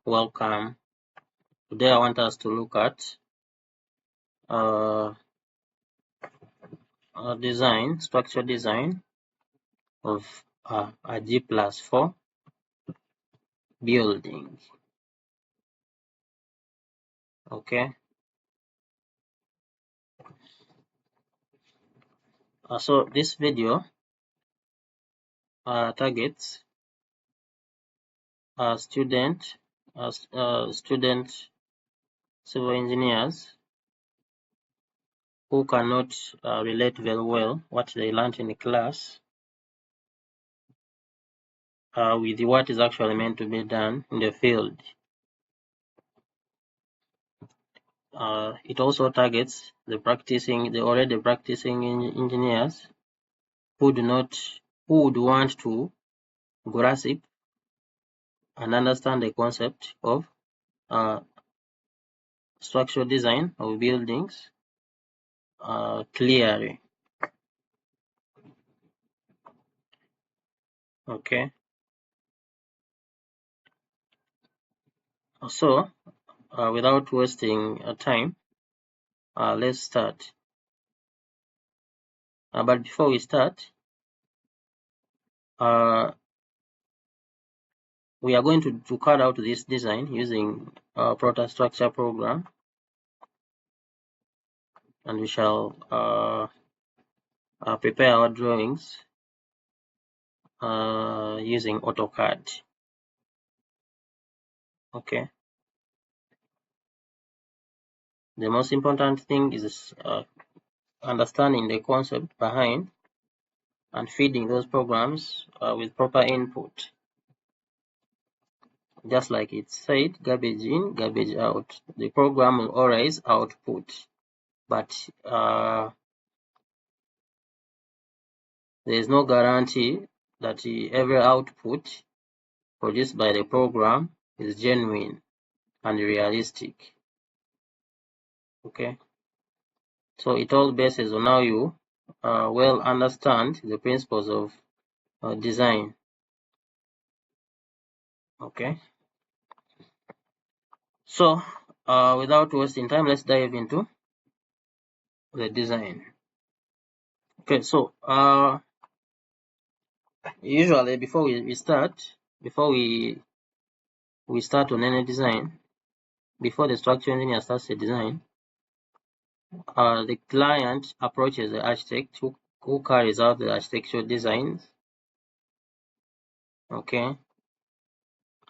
Welcome. Today I want us to look at structure design of a G+4 building. Okay. So this video targets student civil engineers who cannot relate very well what they learned in the class with what is actually meant to be done in the field. It also targets the already practicing engineers who would want to grasp and understand the concept of structural design of buildings clearly. Okay. So, without wasting time, let's start. But before we start, we are going to carry out this design using Protastructure program, and we shall prepare our drawings using AutoCAD. Okay. The most important thing is understanding the concept behind and feeding those programs with proper input. Just like it said, garbage in, garbage out. The program will always output, but there is no guarantee that every output produced by the program is genuine and realistic. Okay, so it all bases on how you well understand the principles of design. Okay, so without wasting time, let's dive into the design. Okay, so usually before we start on any design, before the structural engineer starts the design, the client approaches the architect who carries out the architectural designs. Okay,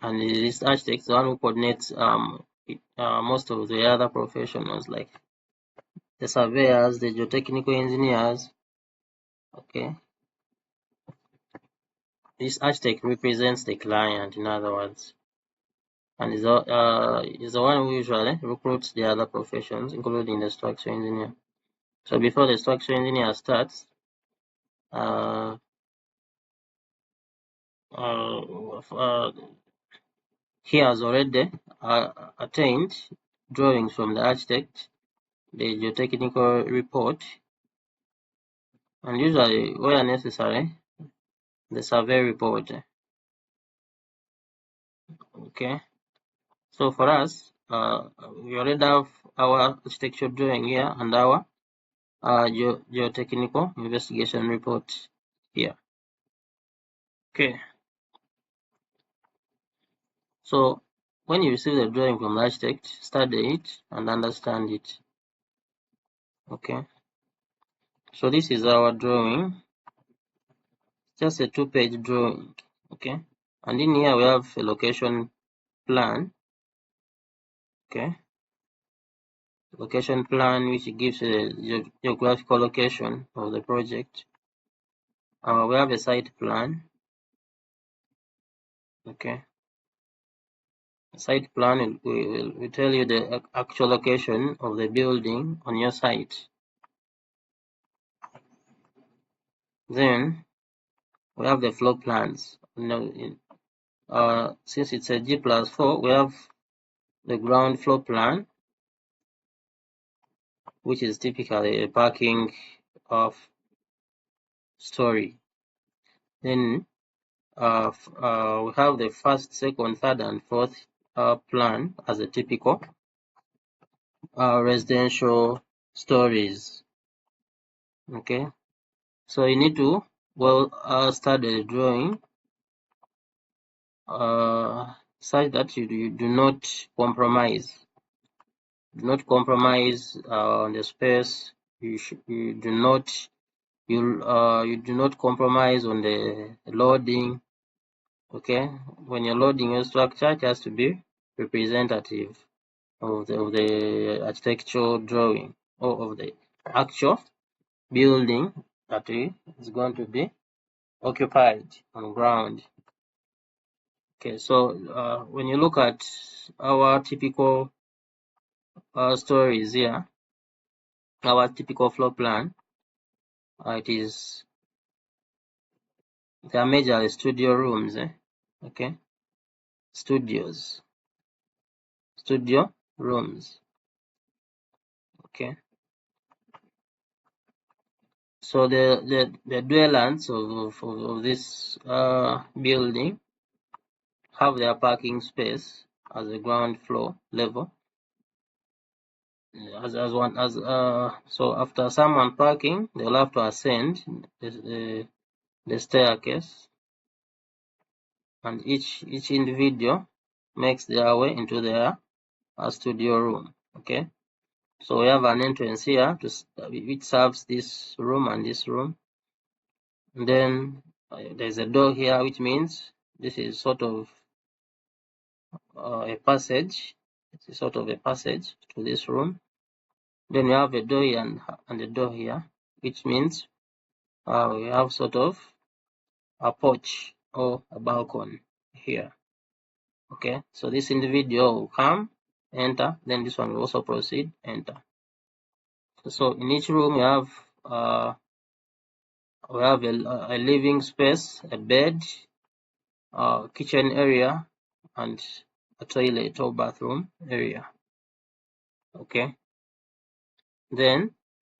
and this architect is the one who coordinates most of the other professionals like the surveyors, the geotechnical engineers. Okay, this architect represents the client, in other words, and is the one who usually recruits the other professions, including the structural engineer. So before the structural engineer starts, he has already attained drawings from the architect, the geotechnical report, and usually, where necessary, the survey report. Okay, so for us, we already have our architectural drawing here and our geotechnical investigation report here. Okay, so when you receive the drawing from the architect, study it and understand it. Okay, so this is our drawing, just a 2-page drawing. Okay, and in here we have a location plan. Okay, location plan which gives a geographical location of the project. We have a site plan. Okay, site plan will tell you the actual location of the building on your site. Then we have the floor plans. Since it's a G+4, we have the ground floor plan, which is typically a parking of story. Then we have the first, second, third, and fourth plan as a typical residential stories. Okay, so you need to start the drawing such that you do not compromise. Do not compromise on the space. You do not compromise on the loading. Okay, when you're loading your structure, it has to be representative of the architectural drawing or of the actual building that is going to be occupied on ground. Okay, so when you look at our typical stories here, our typical floor plan, it is there are major studio rooms. Okay, studio rooms. Okay, so the dwellers of this building have their parking space as a ground floor level. So after someone parking, they'll have to ascend the staircase, and each individual makes their way into their studio room. Okay, so we have an entrance here which serves this room and this room. And then there's a door here, which means this is sort of a passage. It's sort of a passage to this room. Then we have a door here and a door here, which means we have sort of a porch or a balcony here. Okay, so this individual will come, enter, then this one will also proceed, enter. So in each room we have a living space, a bed, kitchen area, and a toilet or bathroom area. Okay, then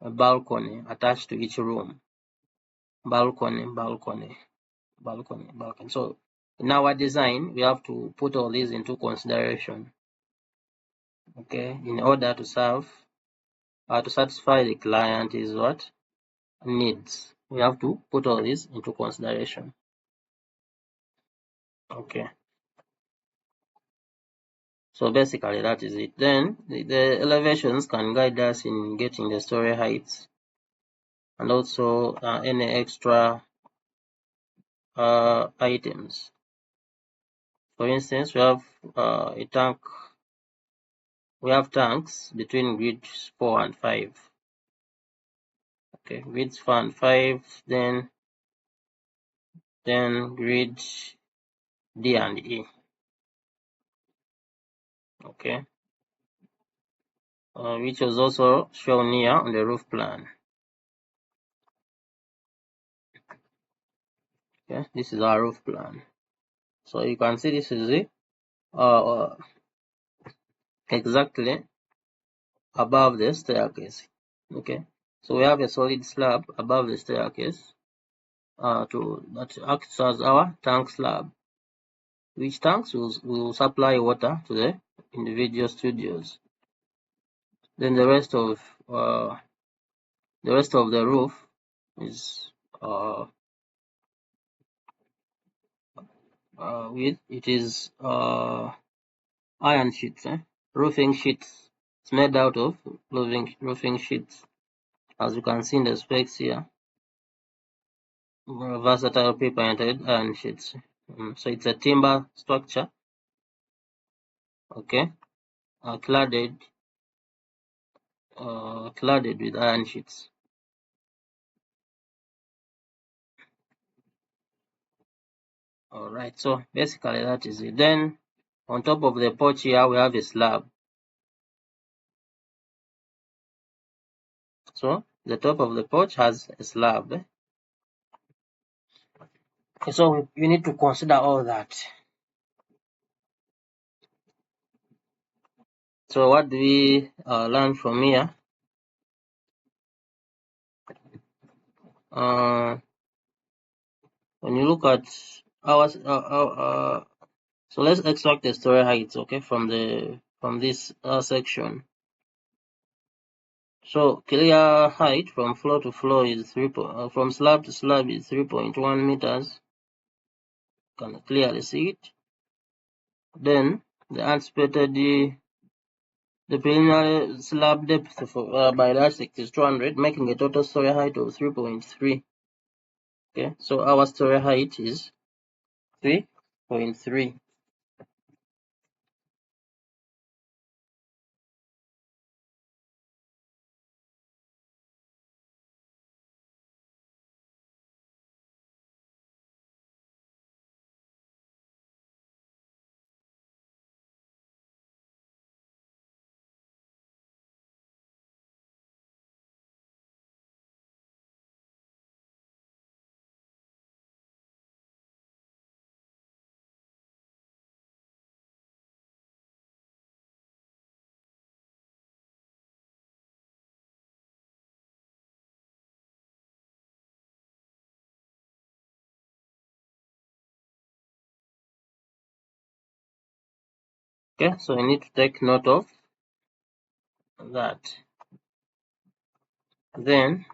a balcony attached to each room. Balcony. So in our design, we have to put all these into consideration. Okay, in order to satisfy the client is what needs. We have to put all this into consideration. Okay, so basically that is it. Then the elevations can guide us in getting the story heights and also any extra items. For instance, we have a tank. We have tanks between grids 4 and 5. Okay, grids 4 and 5, then grid D and E. Okay, which was also shown here on the roof plan. Okay, this is our roof plan. So you can see this is it exactly above the staircase. Okay, so we have a solid slab above the staircase that acts as our tank slab, which tanks will supply water to the individual studios. Then the rest of the roof is iron sheets, roofing sheets. It's made out of roofing sheets, as you can see in the specs here. Versatile pre-painted iron sheets. So it's a timber structure. Okay, cladded with iron sheets. All right, so basically that is it. Then on top of the porch here we have a slab. So the top of the porch has a slab. Okay, so you need to consider all that. So what do we learn from here? When you look at So let's extract the story height, okay, from this section. So clear height from floor to floor is from slab to slab is 3.1 meters. You can clearly see it. Then the anticipated the preliminary slab depth by the architect is 200, making a total story height of 3.3. Okay, so our story height is 3.3. Okay, so you need to take note of that. Then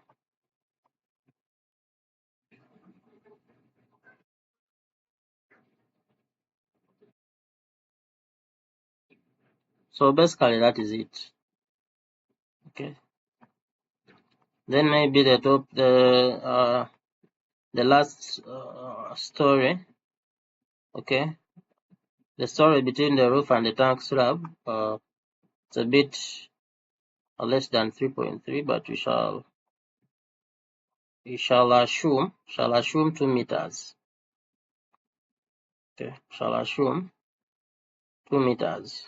so basically that is it. Okay. Then maybe the last story. Okay. The story between the roof and the tank slab. It's a bit less than 3.3, but we shall assume 2 meters. Okay. Shall assume 2 meters.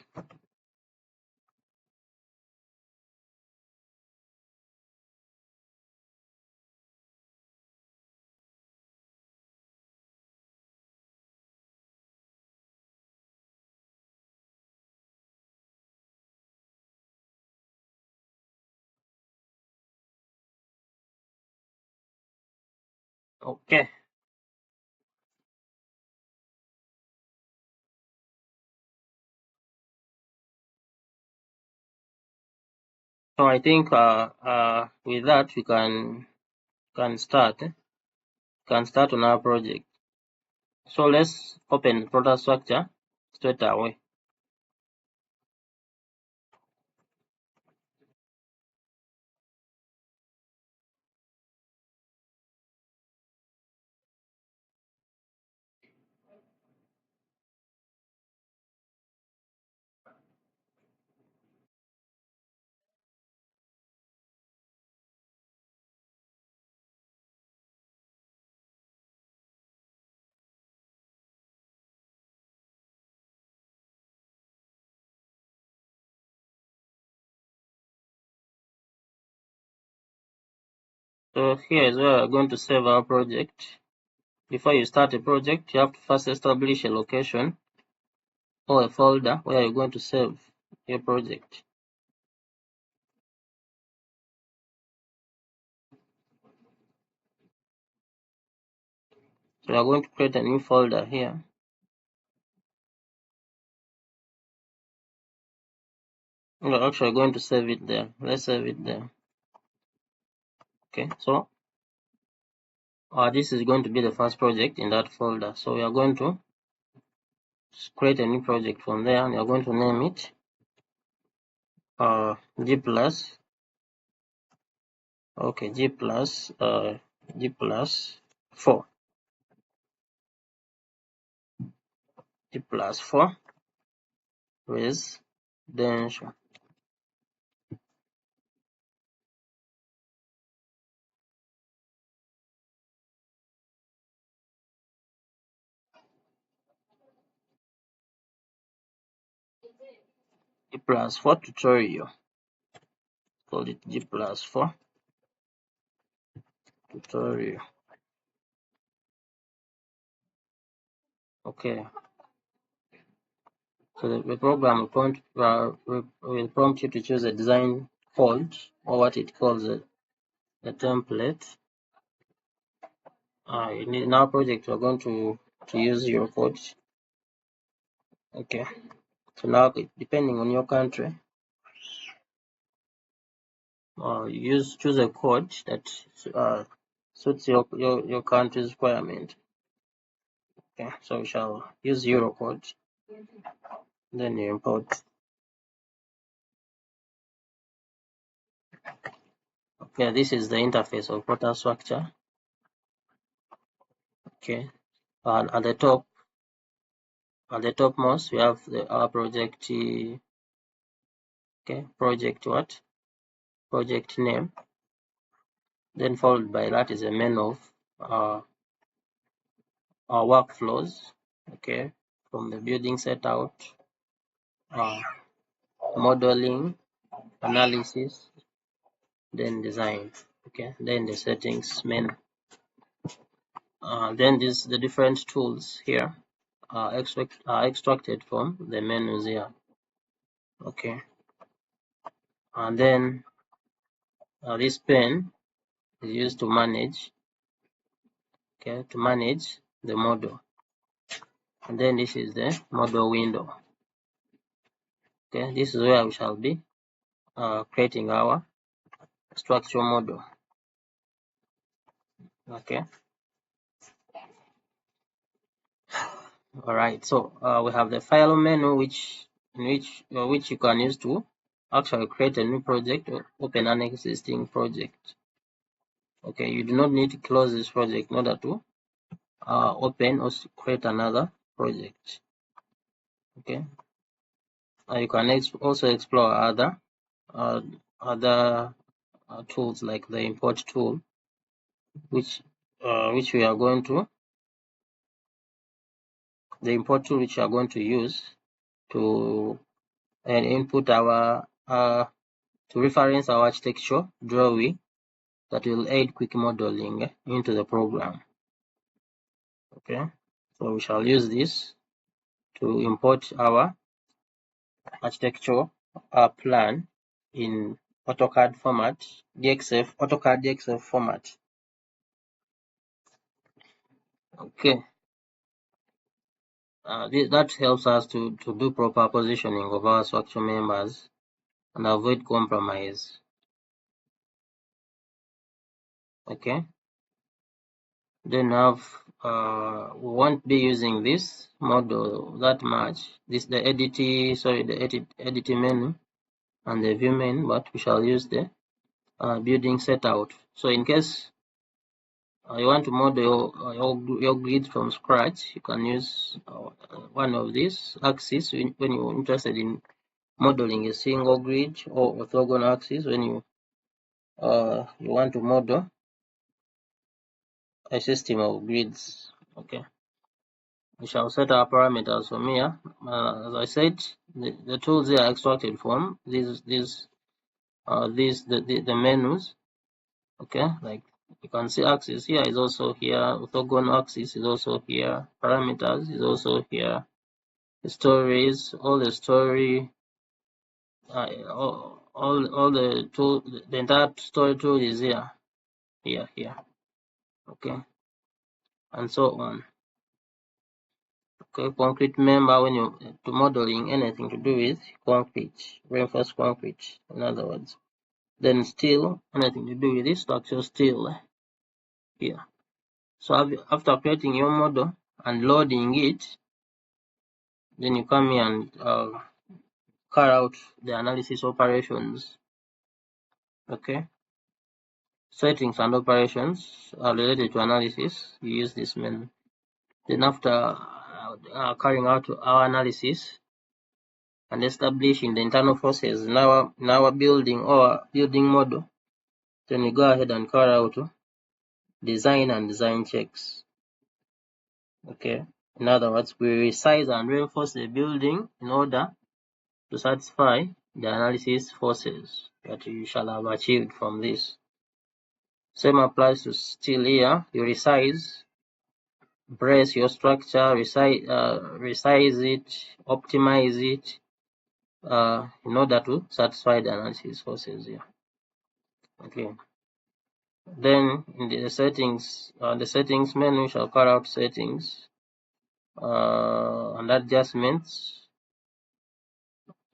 Okay. So I think with that we can start. Can start on our project. So let's open Protastructure straight away. So here is where we're going to save our project. Before you start a project, you have to first establish a location or a folder where you're going to save your project. So we're going to create a new folder here. We're actually going to save it there. Let's save it there. Okay, so this is going to be the first project in that folder. So we are going to create a new project from there, and we are going to name it G plus. Okay, G plus 4. G plus 4 residential. G plus 4 tutorial. Call it G plus 4 tutorial. Okay. So the program will prompt you to choose a design code, or what it calls a template. In our project, we're going to use your code. Okay, so now depending on your country, choose a code that suits your country's requirement. Okay, so we shall use Euro code. Then you import. Okay, this is the interface of Protastructure. Okay, and at the topmost we have our project. Okay, project name. Then followed by that is a menu of our workflows. Okay, from the building setup, modeling, analysis, then design. Okay, then the settings menu. Then the different tools here are extracted from the menus here. Okay, and then this pen is used to manage. Okay, to manage the model. And then this is the model window. Okay, this is where we shall be creating our structure model. Okay. All right. So we have the file menu, which you can use to actually create a new project or open an existing project. Okay, you do not need to close this project in order to open or create another project. Okay. You can also explore other tools like the import tool, which we are going to use to input our to reference our architecture drawing that will aid quick modeling into the program. Okay, so we shall use this to import our architecture plan in AutoCAD format, AutoCAD DXF format. Okay, that helps us to do proper positioning of our structure members and avoid compromise. Okay, then we won't be using this model that much. The edit menu and the view menu, but we shall use the building setout. So in case you want to model your grid from scratch, you can use one of these axes when you're interested in modeling a single grid, or orthogonal axis when you want to model a system of grids. Okay, we shall set our parameters from here. As I said, the tools here are extracted from the menus. Okay, like you can see, axis here is also here, orthogonal axis is also here, parameters is also here, the stories, all the story, all the tool, the entire story tool is here. Okay, and so on. Okay, concrete member, when you to modeling anything to do with concrete, reinforced concrete, in other words. Then steel, anything to do with this structure, steel here. So after creating your model and loading it, then you come here and carry out the analysis operations. Okay, settings and operations are related to analysis. You use this menu. Then after carrying out our analysis and establishing the internal forces in our building or building model, then we go ahead and carry out design and design checks. Okay, in other words, we resize and reinforce the building in order to satisfy the analysis forces that you shall have achieved from this. Same applies to steel here. You resize, brace your structure, resize it, optimize it in order to satisfy the analysis forces here. Okay. Then in the settings menu, shall carry out settings and adjustments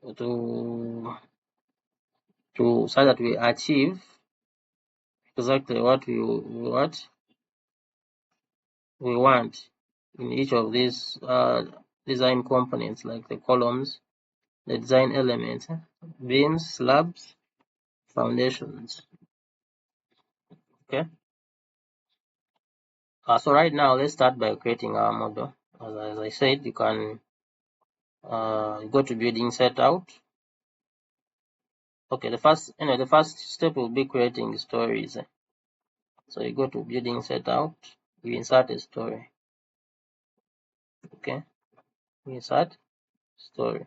so that we achieve exactly what we want in each of these design components, like the columns, the design elements, beams, slabs, foundations. Okay. So right now, let's start by creating our model. As I said, you can go to building set out. Okay, the first step will be creating stories. So you go to building set out, you insert a story. Okay, we insert story.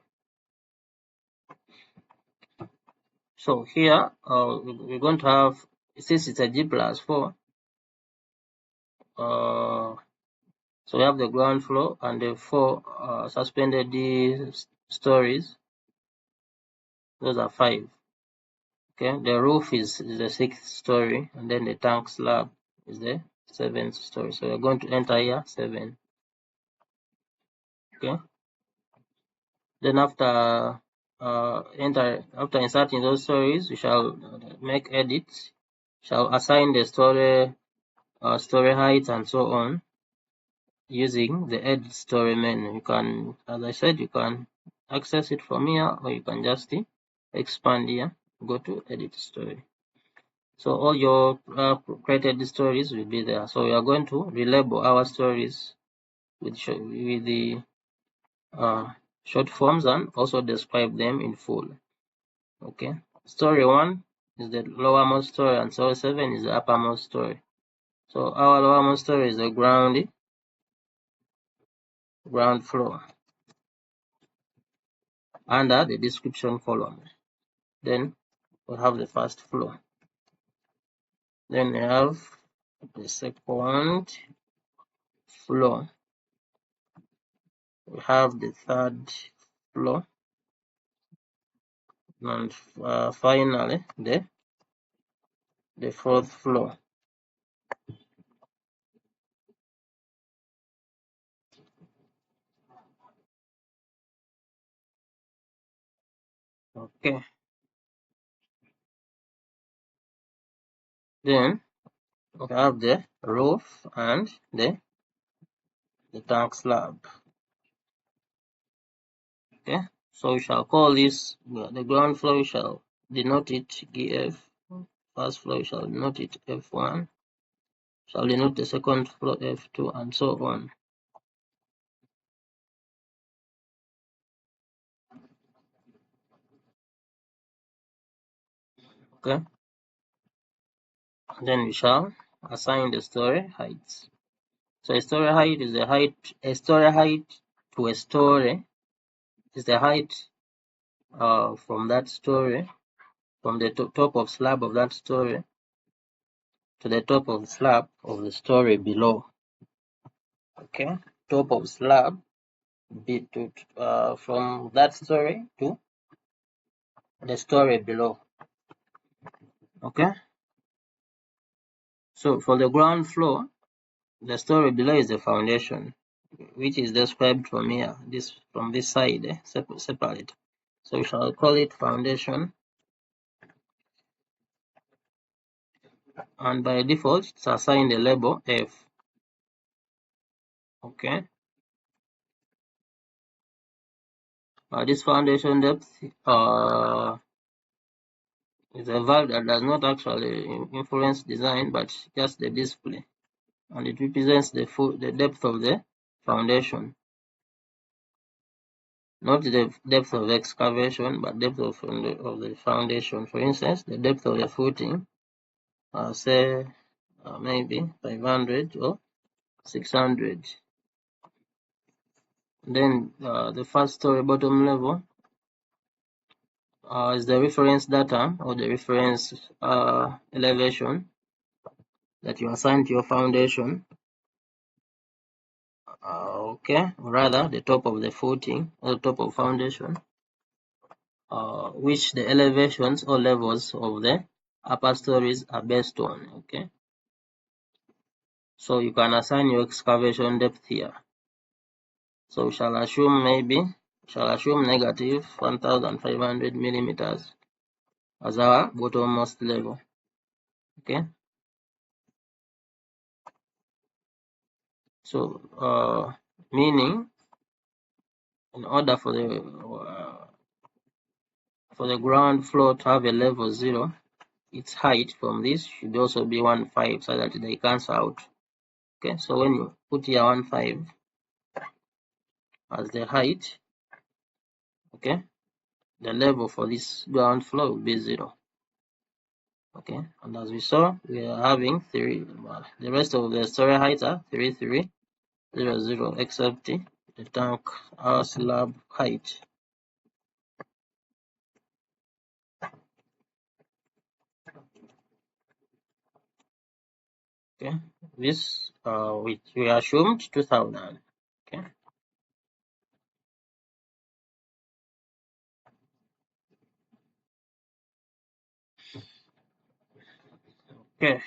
So here we're going to have, since it's a G+4, so we have the ground floor and the 4 suspended stories. Those are 5. Okay, the roof is the 6th story, and then the tank slab is the 7th story. So we're going to enter here 7. Okay, then after inserting those stories, we shall make edits, shall assign the story height and so on using the edit story menu. You can, as I said, you can access it from here, or you can just expand here, go to edit story. So all your created stories will be there. So we are going to relabel our stories with the short forms and also describe them in full. Okay, story 1 is the lowermost story and story 7 is the uppermost story. So our lowermost story is the ground floor under the description column. Then we have the first floor. Then we have the second floor. We have the third floor. And finally, the fourth floor. Okay. Then we have the roof and the tank slab. Okay. So we shall call this the ground floor. We shall denote it GF. First floor we shall denote it F1. Shall denote the second floor F2 and so on. Okay. Then we shall assign the story heights. So a story height is a story height to a story is the height from that story, from the top of slab of that story to the top of slab of the story below. Okay, top of slab from that story to the story below. Okay, so for the ground floor, the story below is the foundation, which is described from here, from this side, separate. So we shall call it foundation, and by default it's assigned the label F. Okay, this foundation depth is a value that does not actually influence design, but just the display, and it represents the depth of the foundation, not the depth of excavation, but depth of the foundation. For instance, the depth of the footing, say maybe 500 or 600. Then the first story bottom level is the reference data or the reference elevation that you assign to your foundation. Okay, rather the top of the footing or the top of foundation, which the elevations or levels of the upper stories are based on. Okay, so you can assign your excavation depth here. So we shall assume maybe shall assume negative 1500 millimeters as our bottommost level. Okay. So meaning in order for the ground floor to have a level 0, its height from this should also be 1.5 so that they cancel out. Okay, so when you put here 1.5 as the height, okay, the level for this ground floor will be 0. Okay, and as we saw, we are having the rest of the story heights are 3300 except the tank slab height. Okay, this we assumed 2000. Okay. Okay.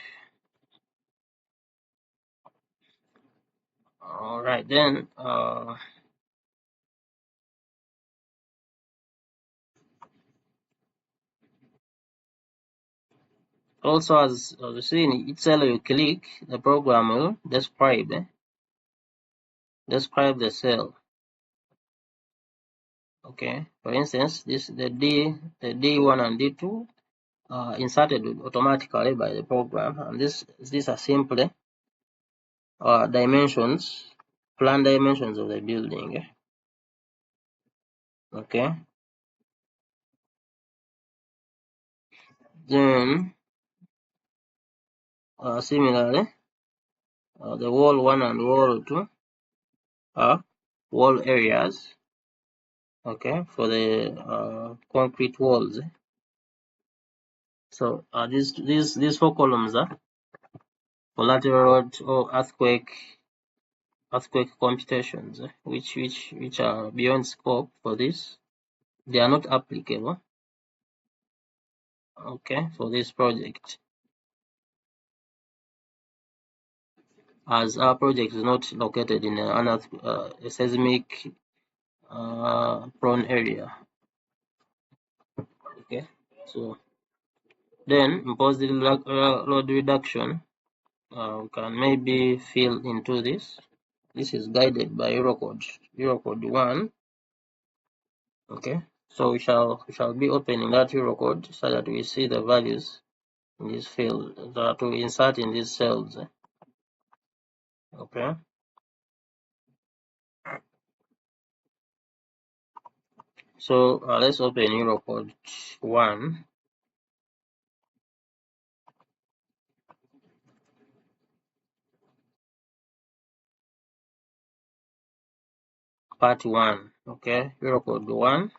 All right then. Also, as you see in each cell you click, the program will describe the cell. Okay. For instance, the D1 and D2 are inserted automatically by the program, and these are simply dimensions, plan dimensions of the building. Okay. Then similarly, the wall 1 and wall 2 are wall areas. Okay, for the concrete walls. So these 4 columns are for lateral load or earthquake computations, which are beyond scope for this. They are not applicable. Okay, for this project, as our project is not located in a seismic prone area. Okay, so then impose the load reduction. We can maybe fill into this. This is guided by Eurocode 1. Okay, so we shall be opening that Eurocode so that we see the values in this field that we insert in these cells. Okay. So let's open Eurocode 1. Part 1. Okay, Eurocode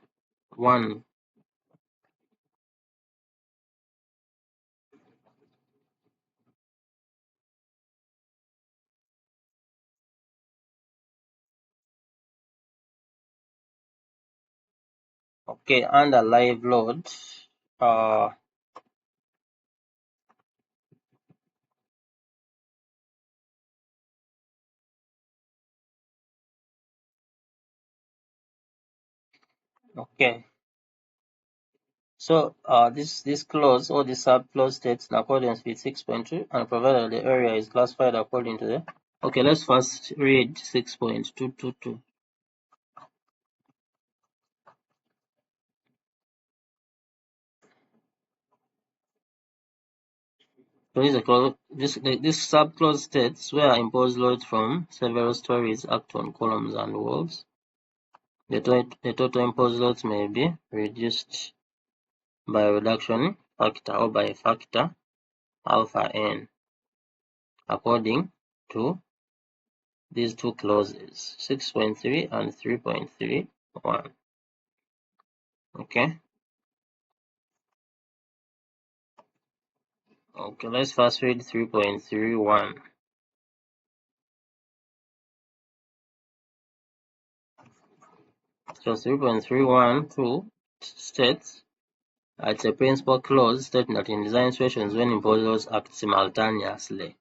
1. Okay, under live load, okay. So this clause or the sub-clause states in accordance with 6.2 and provided the area is classified according to the. Okay, let's first read 6.222. So this sub-clause states where imposed loads from several stories act on columns and walls. The total imposed loads may be reduced by a reduction factor or by a factor alpha n according to these two clauses, 6.3 and 3.31. Okay. Okay, let's first read 3.31. So 3.312 states it's a principal clause stating that in design situations when imposed loads act simultaneously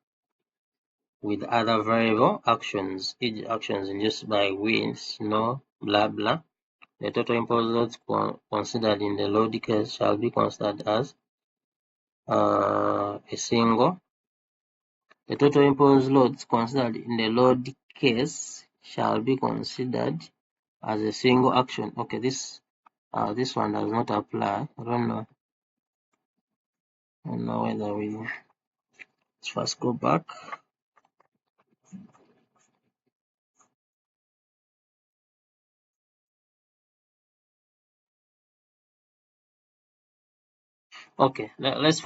with other variable actions, e.g. actions induced by wind, snow, blah blah, the total imposed loads considered in the load case shall be considered as a single. The total imposed loads considered in the load case shall be considered as a single action. Okay, this one does not apply. I don't know whether we. Let's first go back. Okay, let's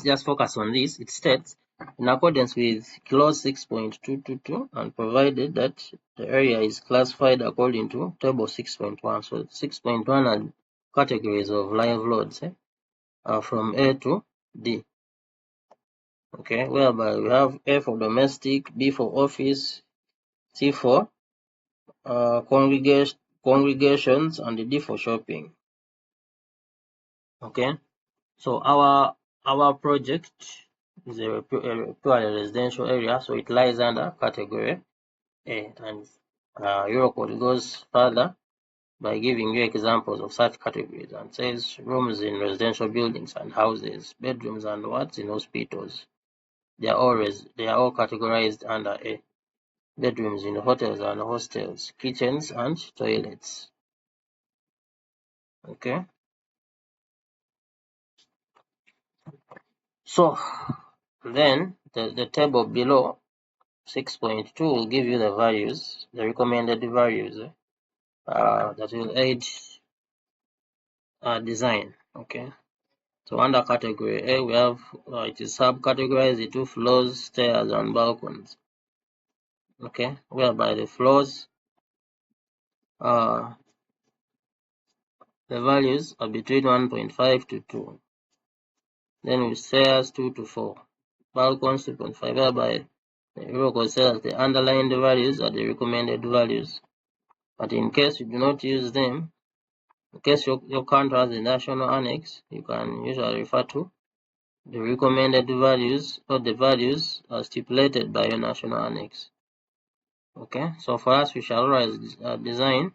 just focus on this. It states, in accordance with clause 6.222 and provided that the area is classified according to table 6.1. So 6.1 are categories of live loads from A to D. Okay, whereby we have A for domestic, B for office, C for congregations, and D for shopping. Okay, so our project is a purely residential area, so it lies under category A, and Eurocode goes further by giving you examples of such categories and says rooms in residential buildings and houses, bedrooms and wards in hospitals. They are all categorized under A. Bedrooms in hotels and hostels, kitchens and toilets. Okay. So then the table below 6.2 will give you the values, the recommended values that will aid design. Okay. So under category A, we have it is subcategorized into floors, stairs, and balconies. Okay, whereby the floors the values are between 1.5 to 2. Then with stairs 2 to 4. Balconies 2.5, whereby the Eurocode says the underlined values are the recommended values. But in case you do not use them, in case your country has a national annex, you can usually refer to the recommended values or the values are stipulated by your national annex. Okay, so for us, we shall always design.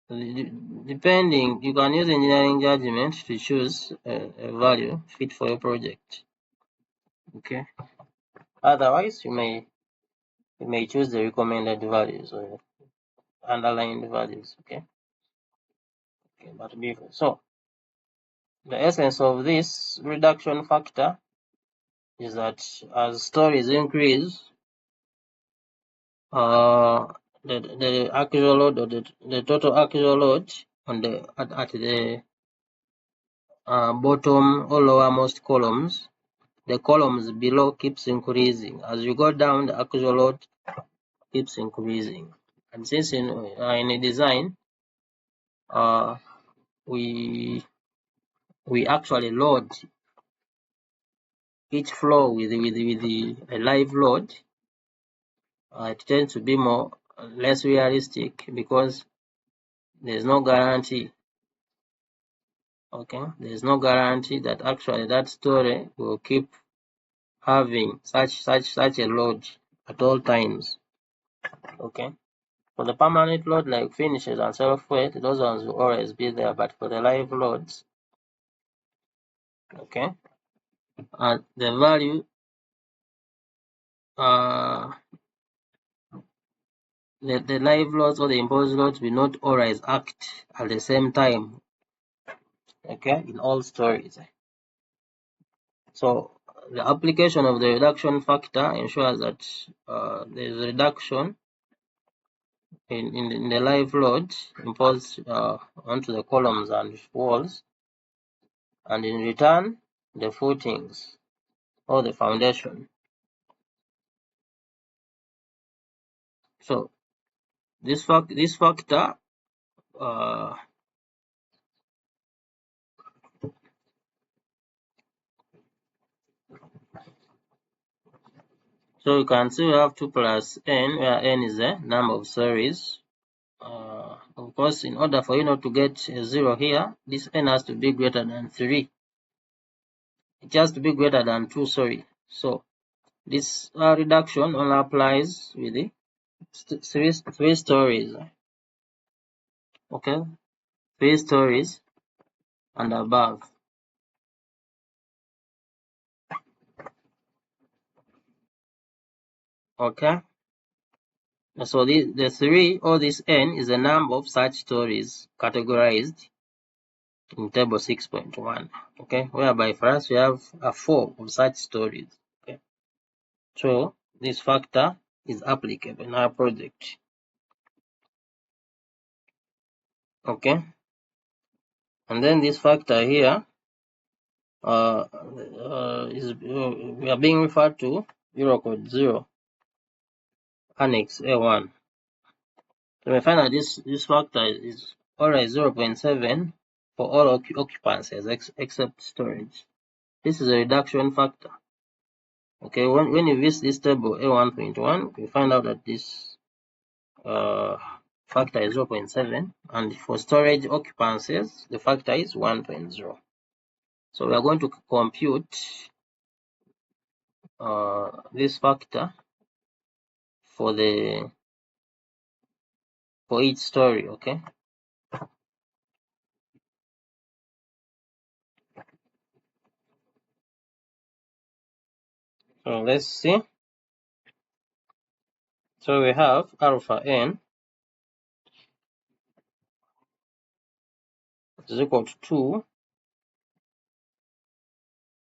Depending, you can use engineering judgment to choose a value fit for your project. Okay. Otherwise, you may choose the recommended values or underlined values. Okay. Okay, but before so the essence of this reduction factor is that as stories increase, the actual load or the total actual load on the at the bottom or lowermost columns, the columns below keeps increasing. As you go down, the actual load keeps increasing. And since in a design, we actually load each floor with a live load. It tends to be less realistic because there's no guarantee. Okay, there's no guarantee that actually that story will keep having such a load at all times. Okay, for the permanent load like finishes and self-weight, those ones will always be there, but for the live loads, okay, and the value the live loads or the imposed loads will not always act at the same time, okay, in all stories. So the application of the reduction factor ensures that there is a reduction in the live load imposed onto the columns and walls, and in return the footings or the foundation. So this factor so you can see we have 2 plus n, where n is the number of stories. Of course, in order for you not to get a 0 here, this n has to be greater than 3. It has to be greater than 2, sorry. So this reduction only applies with the 3 stories. Okay, 3 stories and above. Okay, so the 3 or this n is the number of such stories categorized in table 6.1. Okay, whereby for us we have a 4 of such stories. Okay, so this factor is applicable in our project. Okay, and then this factor here we are being referred to Euro code 0 annex A1. So we find that this factor is always 0.7 for all occupancies except storage. This is a reduction factor. Okay, when you use this table A1.1, you find out that this factor is 0.7, and for storage occupancies, the factor is 1.0. So we are going to compute this factor for each story. Okay, so let's see. So we have alpha n is equal to 2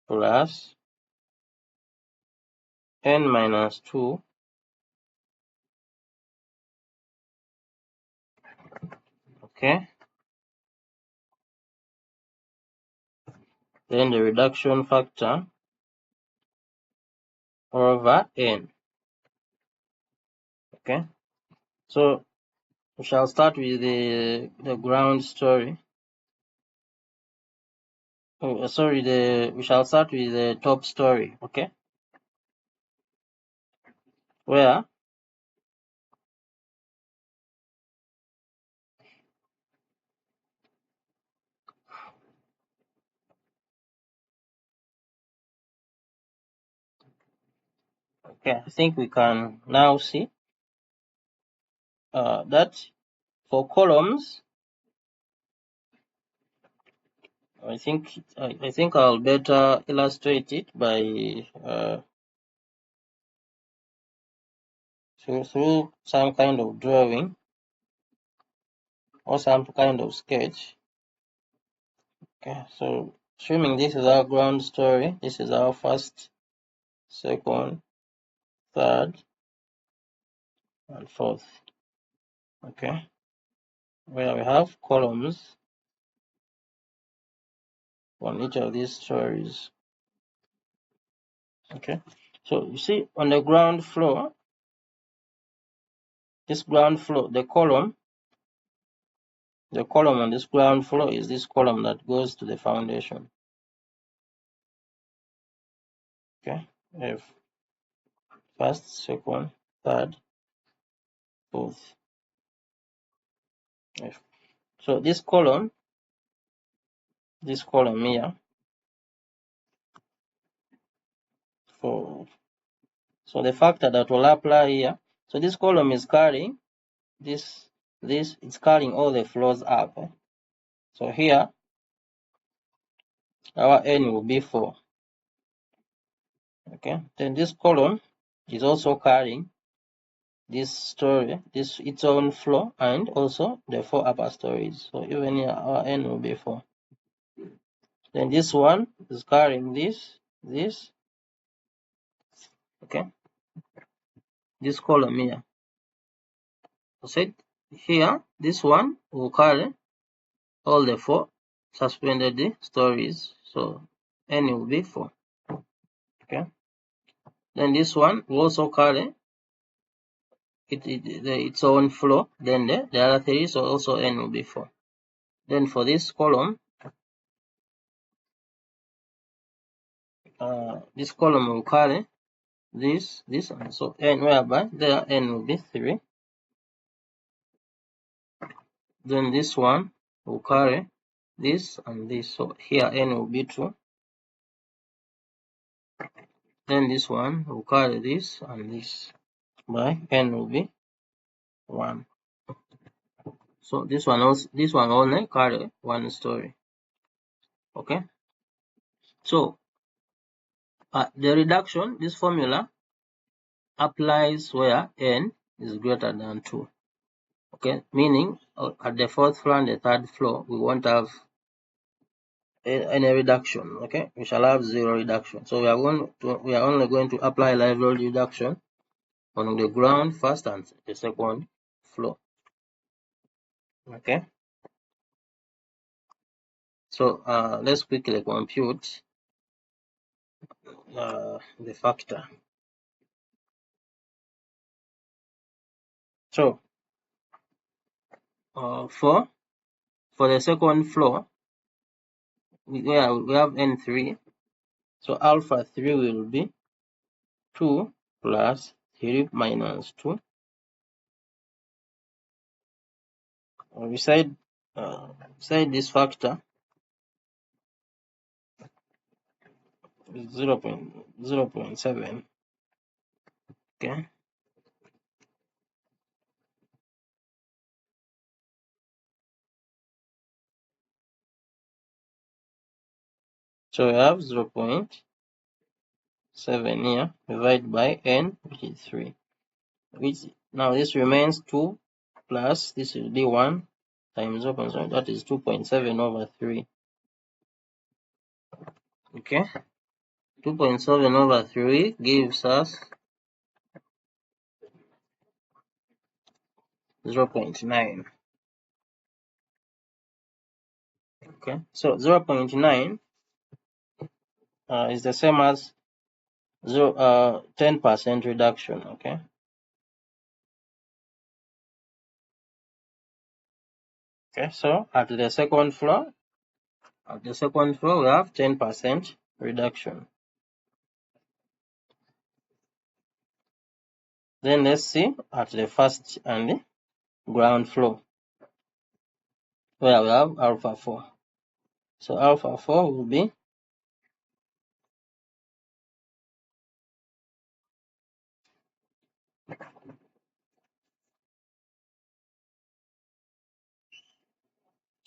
plus n minus 2 okay, then the reduction factor over n. Okay, so we shall start with the ground story. We shall start with the top story. Okay, where I think we can now see that for columns, I think I'll better illustrate it by through some kind of drawing or some kind of sketch. Okay, so assuming this is our ground story, this is our first, second, third, and fourth. Okay, where we have columns on each of these stories. Okay, so you see on the ground floor, this ground floor, the column on this ground floor is this column that goes to the foundation. Okay, we have first, second, third, fourth. Okay. So this column here, so the factor that will apply here, so this column is carrying this it's carrying all the floors up. So here our n will be 4. Okay, then this column is also carrying this story, its own floor, and also the 4 upper stories. So even here our n will be 4. Then this one is carrying this, okay, this column here. I said here this one will carry all the 4 suspended stories. So n will be 4. Okay. Then this one will also carry its own floor. Then the other 3, so also n will be 4. Then for this column, this column will carry this, and so n, whereby there n will be 3. Then this one will carry this and this, so here n will be 2. Then this one will carry this and this, by n will be 1. So this one only carry 1 story. Okay. So the reduction, this formula applies where n is greater than 2. Okay, meaning at the 4th floor and the 3rd floor, we won't have any reduction. Okay, we shall have 0 reduction. So we are only going to apply live load reduction on the ground, 1st and the 2nd floor. Okay, so let's quickly compute the factor. So for the 2nd floor, we have n3. So alpha 3 will be 2 plus 3 minus 2. Beside this factor is 0.7. Okay. So we have 0.7 here divided by n, which is 3. Which now this remains 2 plus this will be 1 times 0.7. That is 2.7 over 3. Okay. 2.7 over 3 gives us 0.9. Okay. So 0.9 is the same as 10% reduction. Okay. Okay. So at the 2nd floor, we have 10% reduction. Then let's see at the 1st and the ground floor, where we have alpha 4. So alpha 4 will be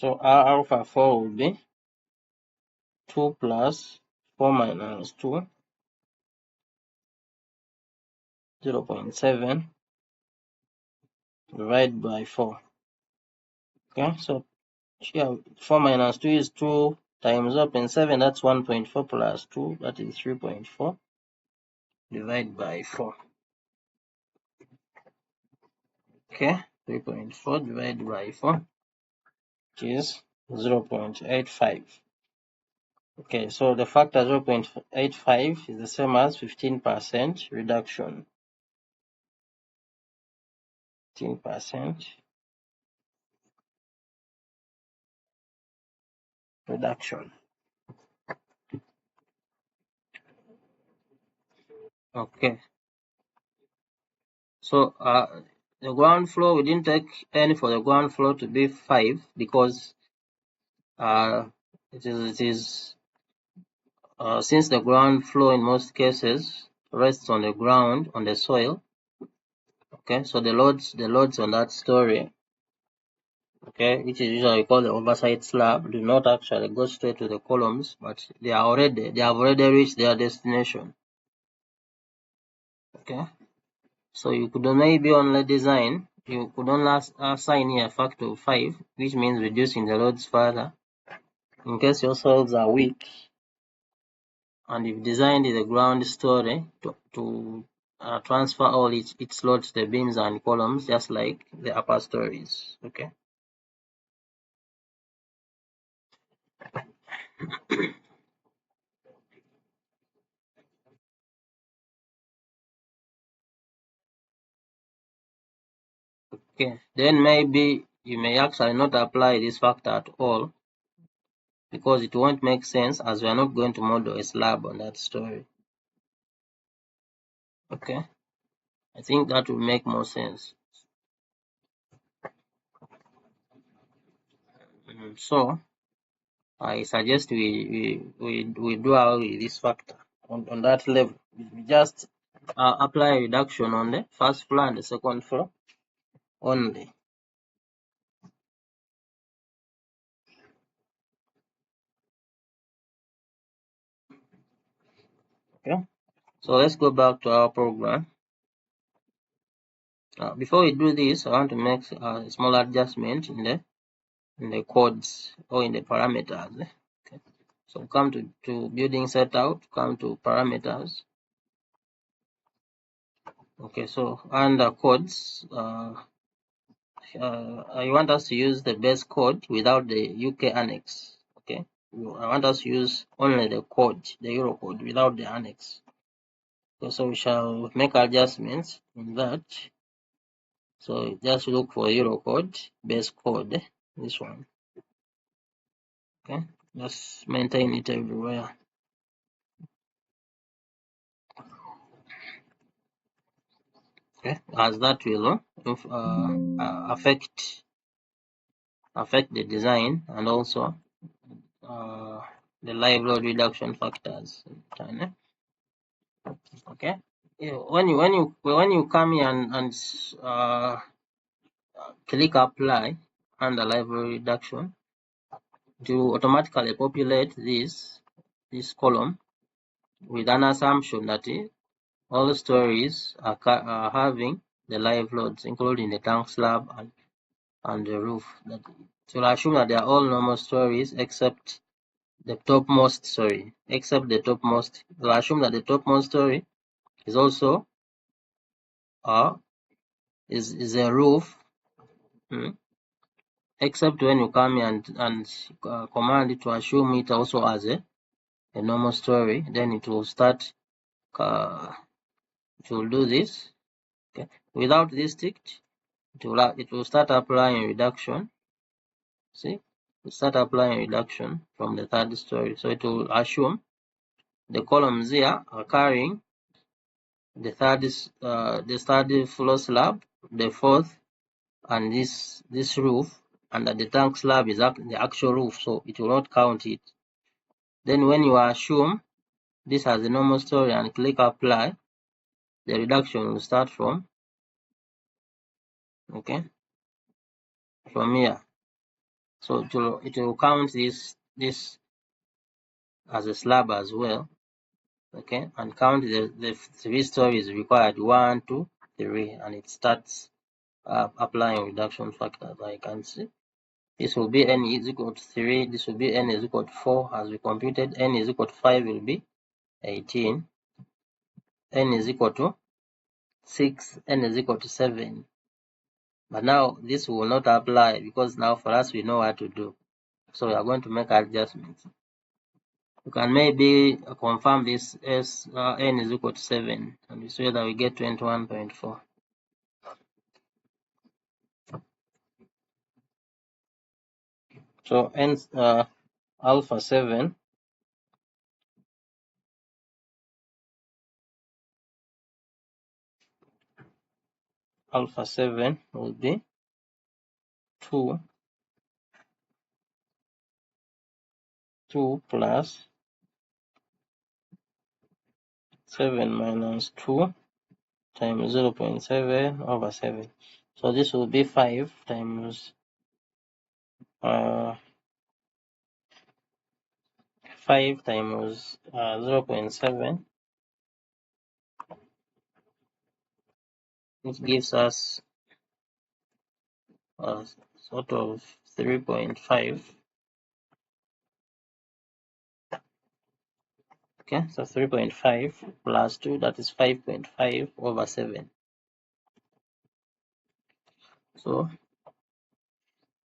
alpha 4 will be 2 plus 4 minus 2, 0.7 divided by 4. Okay, so here 4 minus 2 is 2 times 0.7, that's 1.4 plus 2, that is 3.4 divided by 4. Okay, 3.4 divided by 4, which is 0.85. Okay, so the factor 0.85 is the same as 15% reduction. 15% reduction. Okay, so the ground floor, we didn't take any for the ground floor to be 5 because it is since the ground floor in most cases rests on the ground, on the soil. Okay, so the loads on that story, okay, which is usually called the oversight slab, do not actually go straight to the columns, but they have already reached their destination. Okay, so you could maybe only design, you could only assign here a factor of 5, which means reducing the loads further in case your soils are weak and you've designed the ground story to transfer all its load to the beams and columns, just like the upper stories. Okay. Okay. Then maybe you may actually not apply this factor at all because it won't make sense as we are not going to model a slab on that story. Okay. I think that will make more sense. So I suggest we do away this factor on that level. We just apply a reduction on the 1st floor and the 2nd floor only. Okay, so let's go back to our program. Before we do this, I want to make a small adjustment in the codes or in the parameters. Okay, so come to building setup, come to parameters. Okay, so under codes, I want us to use the base code without the UK annex. Okay, I want us to use only the code, the Euro code, without the annex. Okay, so we shall make adjustments in that. So just look for Euro code, base code, this one. Okay, just maintain it everywhere. Okay, as that will affect the design and also the live load reduction factors. Okay, when you come here and click apply under live load reduction, it will automatically populate this column with an assumption that all stories are having the live loads, including the tank slab and the roof. That it will assume that they are all normal stories except the topmost story. Except the topmost, it will assume that the topmost story is also is a roof. Except when you come here and command it to assume it also as a normal story, then it will start. It will do this. Okay. Without this ticked, it will start applying reduction. See, it start applying reduction from the third story. So it will assume the columns here are carrying the third floor slab, the fourth, and this roof, and that the tank slab is the actual roof, so it will not count it. Then when you assume this as a normal story and click apply, the reduction will start from here. So it will count this as a slab as well, okay, and count the 3 stories required, 1, 2, 3, and it starts applying reduction factors. I can see this will be n is equal to 3, this will be n is equal to 4 as we computed, n is equal to 5 will be 18, n is equal to 6, n is equal to 7. But now this will not apply because now for us we know what to do. So we are going to make adjustments. You can maybe confirm this as n is equal to 7 and we say that we get 21.4. So n alpha 7 will be 2 plus 7 minus 2 times 0.7 over 7. So this will be 5 times 0.7. It gives us sort of 3.5. Okay, so 3.5 plus 2, that is 5.5 over 7. So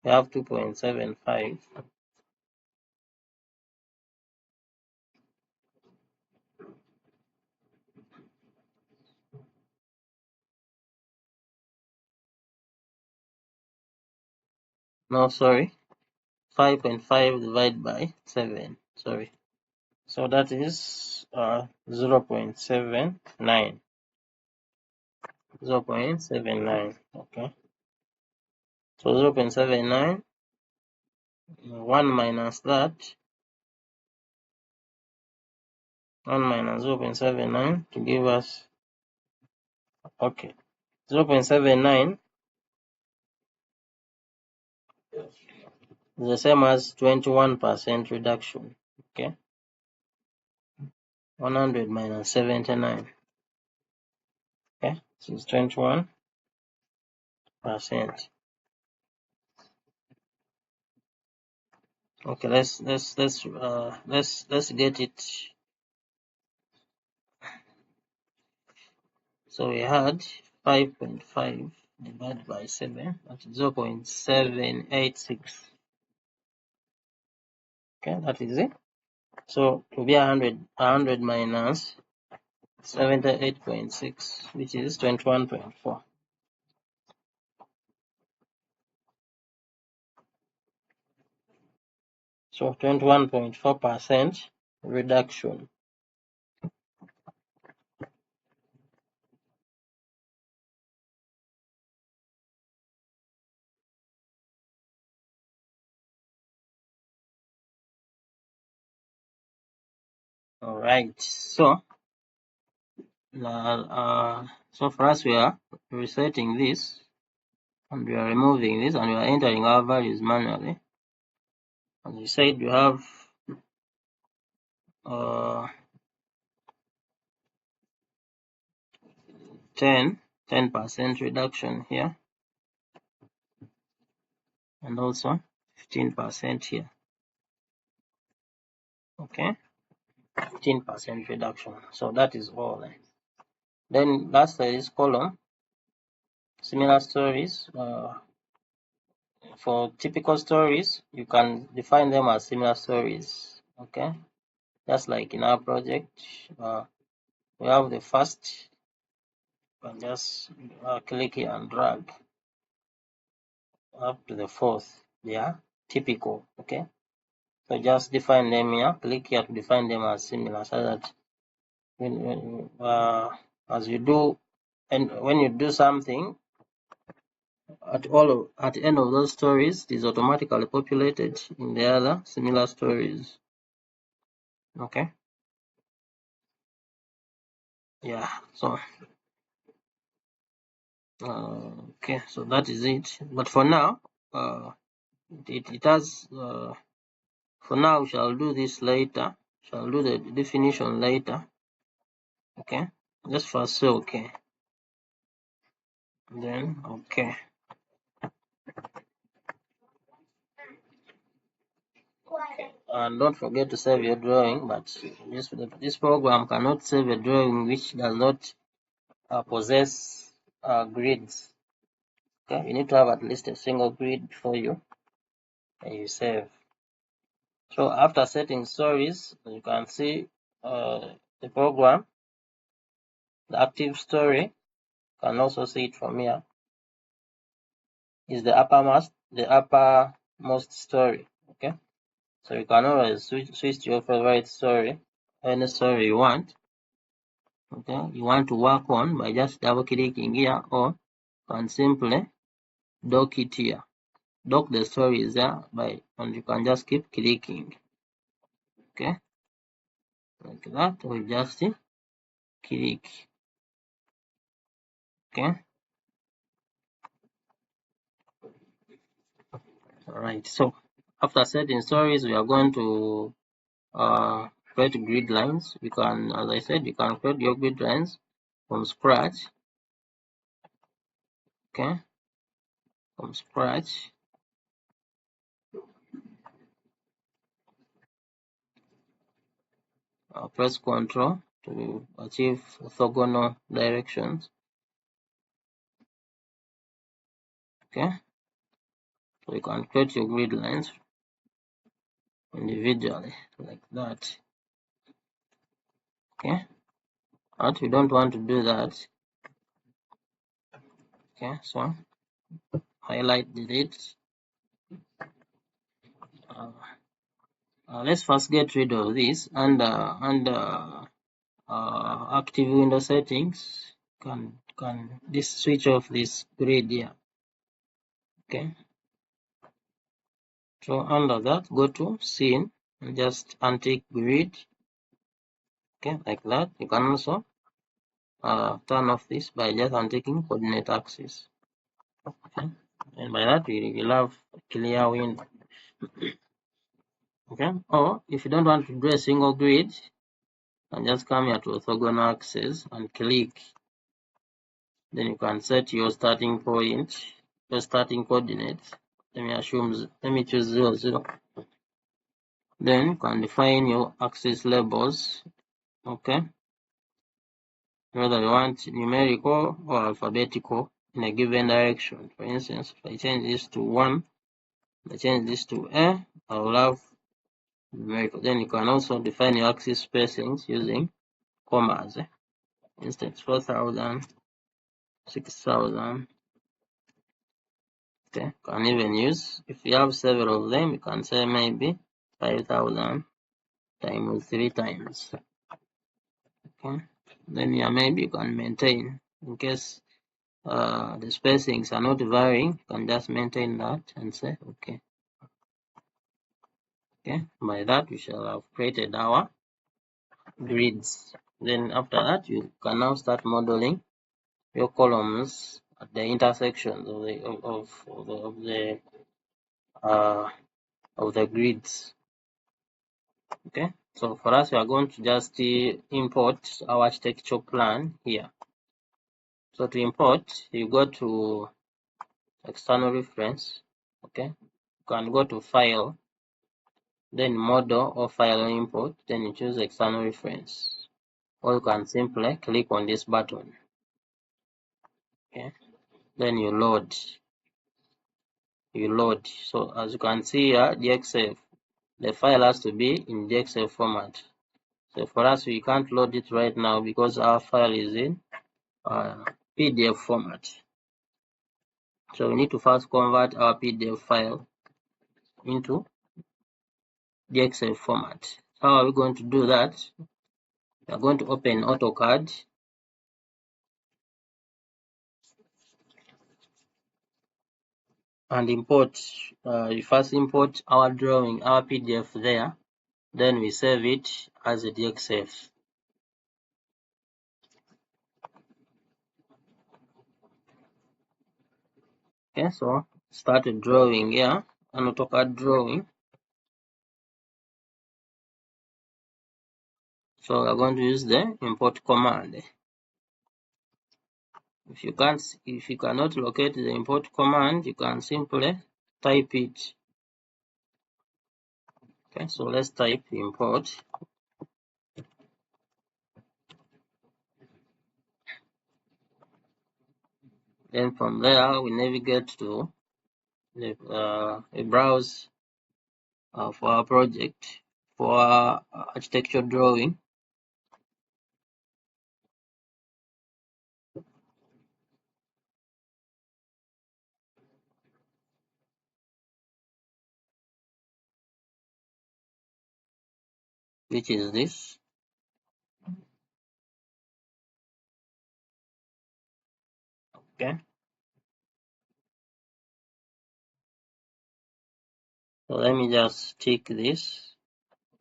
we have 2.75. No, sorry, 5.5 divided by 7. Sorry. So that is 0.79. 0.79. Okay. So 0.79, 1 minus that, 1 minus 0.79 to give us, okay, 0.79 is the same as 21% reduction. Okay. 100 minus 79. Okay, this is 21%. Okay, let's get it. So we had 5.5 divided by 7, that's 0.786. Okay, that is it. So it will be 100 minus 78.6, which is 21.4. So 21.4% reduction. All right. So for us, we are resetting this, and we are removing this, and we are entering our values manually. As we said, you have 10% reduction here, and also 15% here. Okay, 15% reduction. So that is all. Then last is column. Similar stories. For typical stories, you can define them as similar stories. Okay, just like in our project, we have the first. You can just click here and drag up to the fourth. They are typical. Okay, so just define them here. Click here to define them as similar, so that as you do, and when you do something, at the end of those stories, it is automatically populated in the other similar stories. Okay. Yeah. So okay. So that is it. But for now, it has. For now, we shall do this later. Shall do the definition later. Okay. Just first say okay. Then okay. And don't forget to save your drawing. But this program cannot save a drawing which does not possess grids. Okay, you need to have at least a single grid before you save. So after setting stories, you can see the program, the active story. You can also see it from here. Is the uppermost story. Okay, so you can always switch to your favorite story, any story you want. Okay, you want to work on by just double clicking here, or you can simply dock it here. Dock the stories there and you can just keep clicking. Okay, like that. We just click. Okay. All right. So after setting stories, we are going to create grid lines. You can, as I said, you can create your grid lines from scratch. Okay, from scratch. Press Ctrl to achieve orthogonal directions. Okay, so you can create your grid lines individually like that. Okay, but we don't want to do that. Okay, so highlight, delete. Let's first get rid of this under active window settings. Can this switch off this grid here? Okay. So under that, go to scene and just untick grid. Okay, like that. You can also turn off this by just unticking coordinate axis. Okay, and by that we will have a clear window. Okay, or if you don't want to do a single grid, and just come here to orthogonal axes and click. Then you can set your starting point, your starting coordinates. Let me choose 0, 0. Then you can define your axis labels. Okay. Whether you want numerical or alphabetical in a given direction. For instance, if I change this to 1, if I change this to A, I will have numerical. Then you can also define your axis spacings using commas. Instance 4,000, 6,000. Okay, can even use, if you have several of them, you can say maybe 5,000 times 3 times. Okay, then yeah, maybe you can maintain in case the spacings are not varying. You can just maintain that and say okay. Okay, by that we shall have created our grids. Then after that, you can now start modeling your columns at the intersections of the grids. Okay, so for us, we are going to just import our architecture plan here. So to import, you go to external reference. Okay, you can go to file, then model or file import, then you choose external reference, or you can simply click on this button. Okay, then you load. So as you can see here, DXF, the file has to be in DXF format. So for us, we can't load it right now because our file is in PDF format. So we need to first convert our PDF file into DXF format. How are we going to do that? We are going to open AutoCAD. And import, we first import our drawing, our PDF there, then we save it as a DXF. Okay, so start a drawing here, an AutoCAD drawing. So we're going to use the import command. If you cannot locate the import command, you can simply type it. Okay, so let's type import. Then from there, we navigate to a browse for our project, for our architecture drawing. Which is this. Okay. So let me just tick this.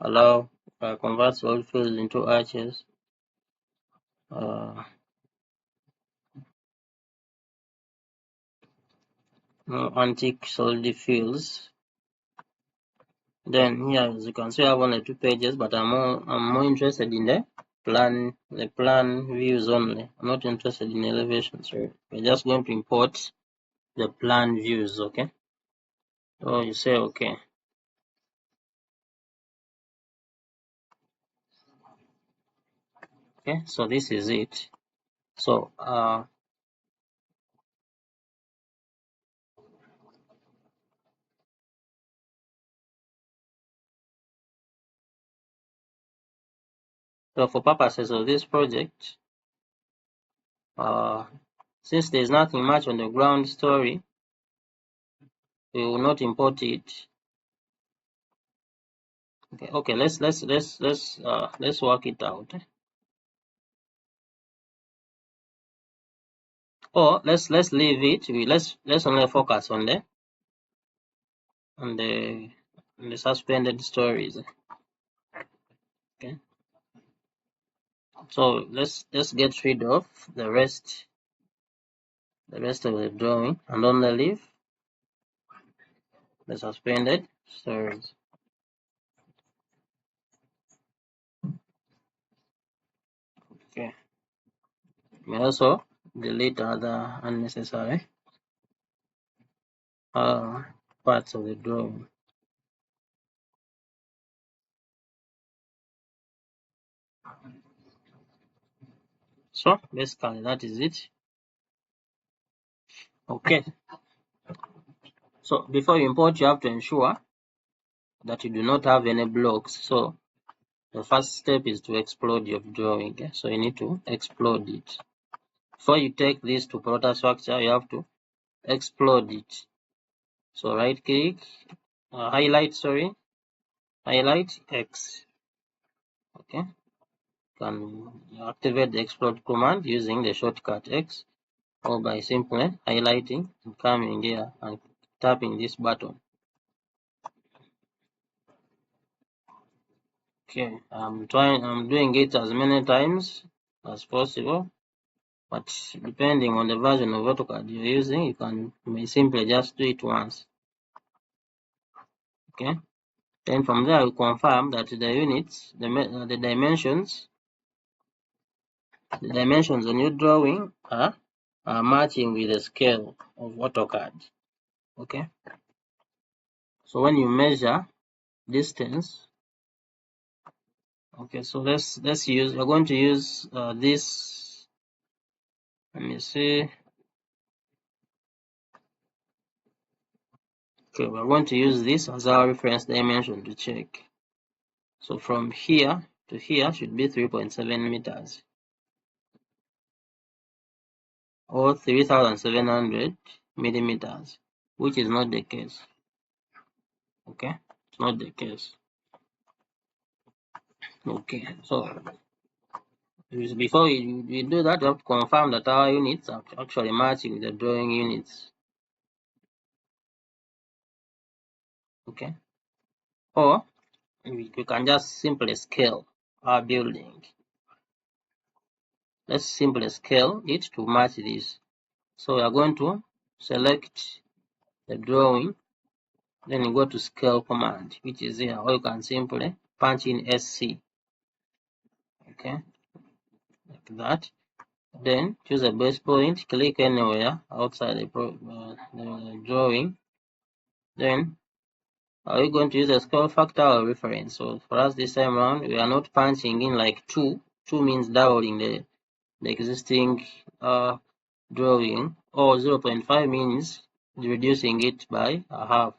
Allow convert solid fields into arches. No untick solid fields. Then here, as you can see, I have only 2 pages, but I'm more interested in the plan views only. I'm not interested in elevation. So we're just going to import the plan views. Okay. So you say okay. Okay. So this is it. So so for purposes of this project, since there's nothing much on the ground story, we will not import it. Okay, let's work it out. Or let's leave it. Let's only focus on the suspended stories. Okay. So let's get rid of the rest of the drawing and only leave the suspended stories. Okay. You may also delete other unnecessary parts of the drawing. So basically that is it. Okay. So before you import, you have to ensure that you do not have any blocks. So the first step is to explode your drawing. Okay? So you need to explode it. Before you take this to Protastructure, you have to explode it. So right click, highlight X. Okay. You can activate the explode command using the shortcut X, or by simply highlighting and coming here and tapping this button. Okay, I'm doing it as many times as possible, but depending on the version of AutoCAD you're using, you may simply just do it once. Okay, then from there you confirm that the units, the dimensions on your drawing are matching with the scale of AutoCAD. Okay, so when you measure distance, okay, so let's use, we're going to use this, let me see. Okay, we're going to use this as our reference dimension to check. So from here to here should be 3.7 meters, or 3,700 millimeters, which is not the case. Okay, it's not the case. Okay, so before you do that, you have to confirm that our units are actually matching with the drawing units. Okay, or we can just simply scale our building. Let's simply scale it to match this. So we are going to select the drawing, then you go to scale command, which is here, or you can simply punch in SC. Okay, like that. Then choose a base point, click anywhere outside the drawing. Then are you going to use a scale factor or reference? So for us this time around, we are not punching in like 2. 2 means doubling the existing drawing, or 0.5 means reducing it by a half.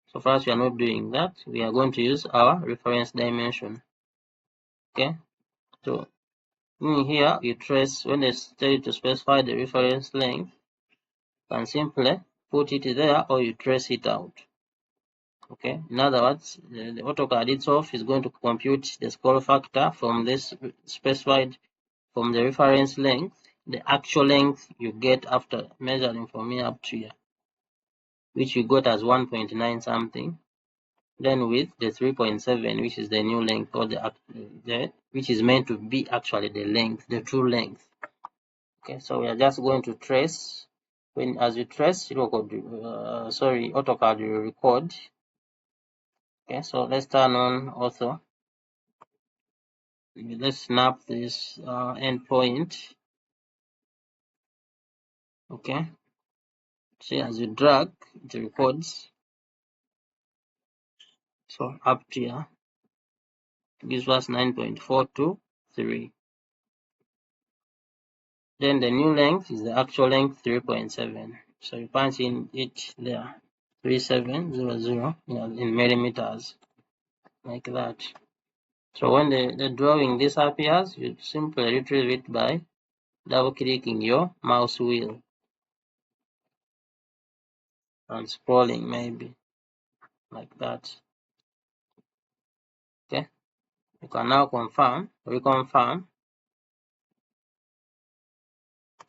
So for us, we are not doing that. We are going to use our reference dimension. Okay, so in here you trace, when they tell you to specify the reference length, you can simply put it there, or you trace it out. Okay, in other words, the AutoCAD itself is going to compute the scale factor from this specified, from the reference length, the actual length you get after measuring from here up to here, which you got as 1.9 something. Then with the 3.7, which is the new length, or which is meant to be actually the length, the true length. Okay, so we are just going to trace. As you trace, AutoCAD will record. Okay, so let's turn on Auto. Let's snap this endpoint. Okay, see, as you drag, it records. So up to here, it gives us 9.423. Then the new length is the actual length, 3.7. So you punch in it there, 3700 in millimeters, like that. So when the drawing disappears, you simply retrieve it by double clicking your mouse wheel and scrolling, maybe like that. Okay, you can now reconfirm.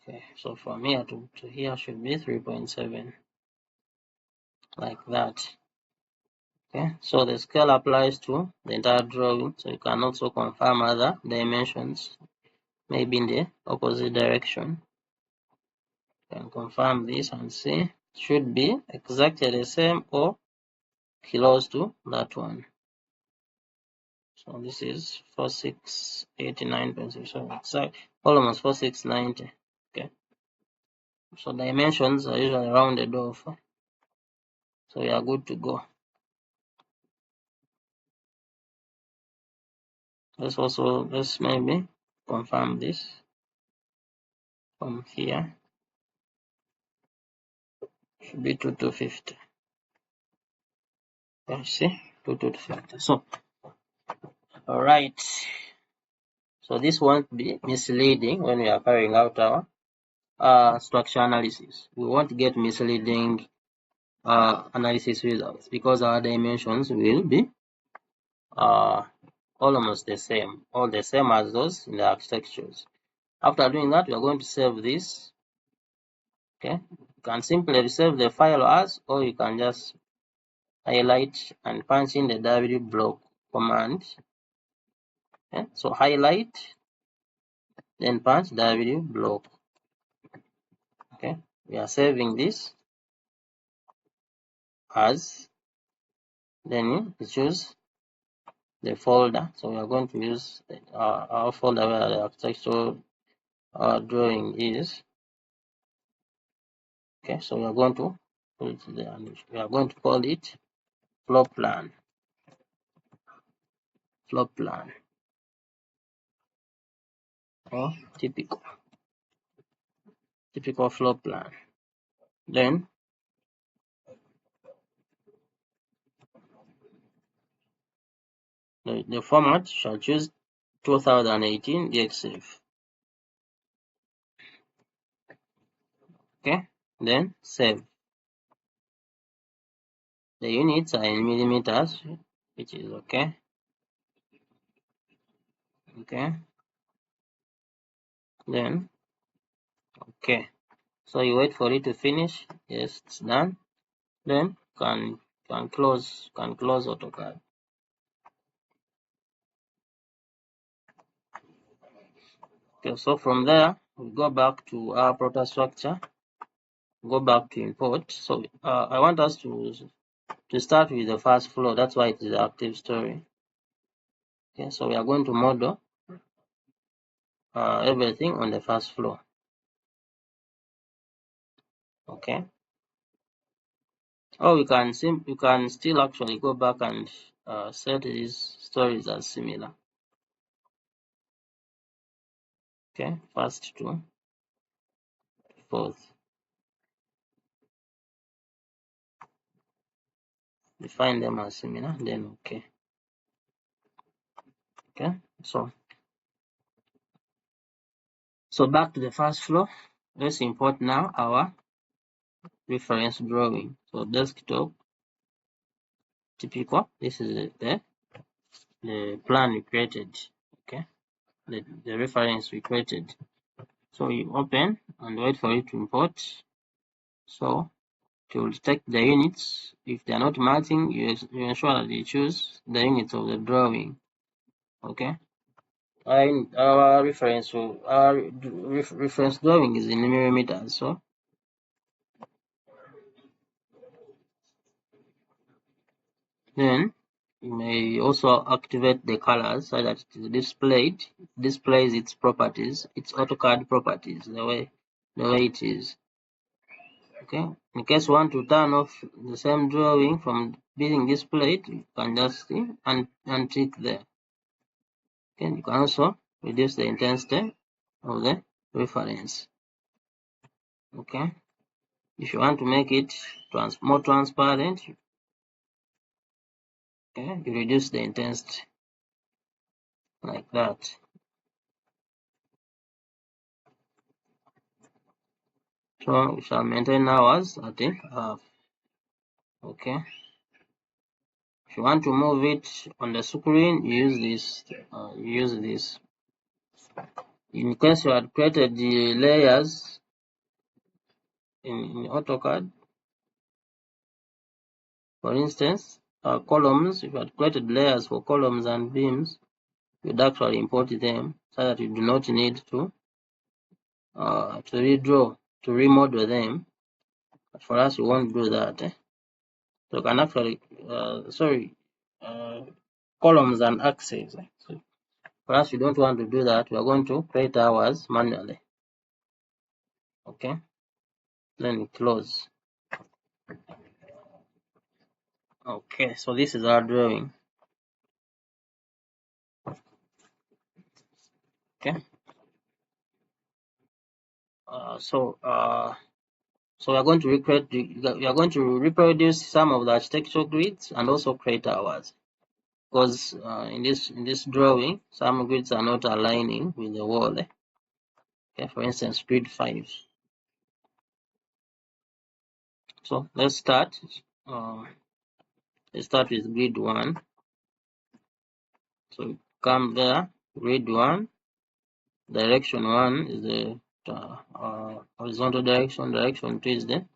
Okay, so from here to here should be 3.7, like that. Okay, so the scale applies to the entire drawing, so you can also confirm other dimensions, maybe in the opposite direction. You can confirm this and see, it should be exactly the same or close to that one. So this is 4689.67. So almost 4690. Okay. So dimensions are usually rounded off. So we are good to go. Let's maybe confirm this from here. Should be 2250. You see, 2250. So, all right. So this won't be misleading when we are carrying out our structure analysis. We won't get misleading analysis results because our dimensions will be almost the same, all the same as those in the architectures. After doing that, we are going to save this. Okay, you can simply save the file as, or you can just highlight and punch in the W block command. Okay, so highlight, then punch W block. Okay, we are saving this as, then you choose the folder. So we are going to use our folder where the architectural drawing is. Okay, so we are going to put it there, and we are going to call it floor plan. Floor plan or typical floor plan. Then the format shall choose 2018 DXF. Okay, then save. The units are in millimeters, which is okay. Okay, then okay. So you wait for it to finish. Yes, it's done. Then can close AutoCAD. Okay, so from there we go back to our Protastructure. Go back to import. So I want us to start with the first floor. That's why it is the active story. Okay, so we are going to model everything on the first floor. Okay. Or you can still actually go back and set these stories as similar. Okay, first to fourth. Define them as similar, then okay. Okay, so back to the first floor. Let's import now our reference drawing. So desktop, typical. This is the plan we created. Okay, the reference we created. So you open and wait for it to import. So it will detect the units. If they are not matching, you ensure that you choose the units of the drawing. Okay. Our reference drawing is in millimeters. So then you may also activate the colors so that it is displays its properties, its AutoCAD properties, the way it is. Okay, in case you want to turn off the same drawing from being displayed, you can just see and tick there. Okay, you can also reduce the intensity of the reference. Okay, if you want to make it more transparent, okay, you reduce the intensity like that. So we shall maintain ours at a half. Okay. If you want to move it on the screen, use this. In case you had created the layers in AutoCAD, for instance, columns, if you had created layers for columns and beams, you'd actually import them so that you do not need to redraw, to remodel them. But for us, we won't do that. So you can actually, columns and axes. So for us, we don't want to do that. We are going to create ours manually. Okay, then close. Okay, so this is our drawing. Okay, so we are going to reproduce some of the architectural grids and also create ours. Because in this drawing, some grids are not aligning with the wall. Okay, for instance, grid 5. So let's start. Let's start with grid 1. So come there, grid 1. Direction 1 is the horizontal direction. Direction 2 is the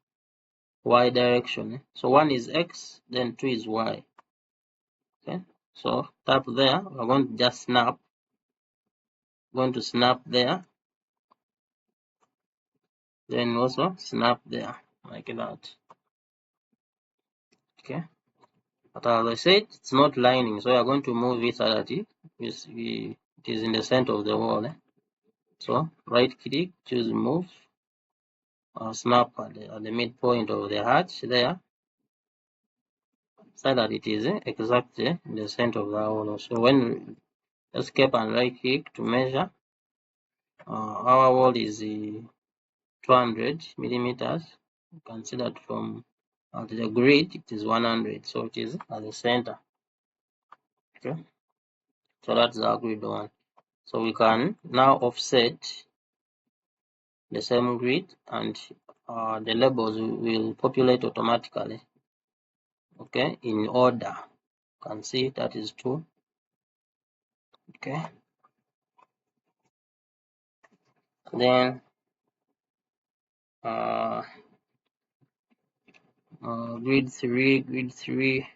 y direction. So 1 is x, then 2 is y. Okay. So tap there. We're going to just snap. Going to snap there. Then also snap there, like that. Okay. But as I said, it's not lining, so we are going to move it so that it is in the center of the wall. So right click, choose move, snap at the midpoint of the hatch there, so that it is exactly in the center of the wall. So when escape and right click to measure, our wall is 200 millimeters. You can see that from the grid it is 100, so it is at the center. Okay, so that's our grid 1. So we can now offset the same grid, and the labels will populate automatically. Okay, in order. You can see that is 2. Okay, then grid 3, grid 3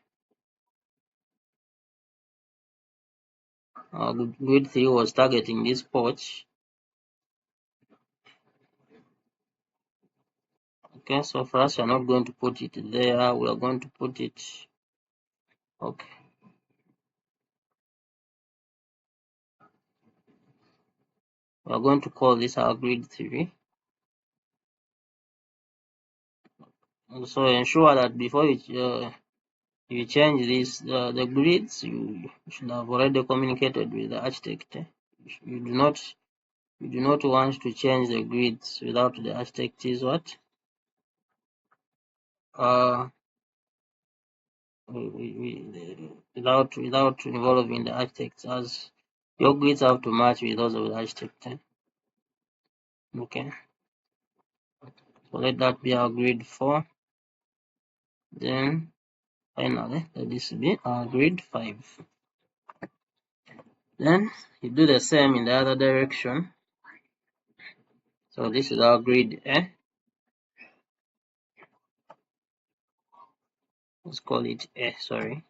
was targeting this porch. Okay, so for us, we are not going to put it there. We are going to put it. Okay. We are going to call this our grid 3. And so ensure that before you change this, the grids, you should have already communicated with the architect. You do not want to change the grids without the architect is what? Without involving the architect, as your grids have to match with those of the architect. Okay. So let that be our grid 4. Then finally, let this be our grid 5. Then you do the same in the other direction. So this is our grid A. Let's call it A, sorry.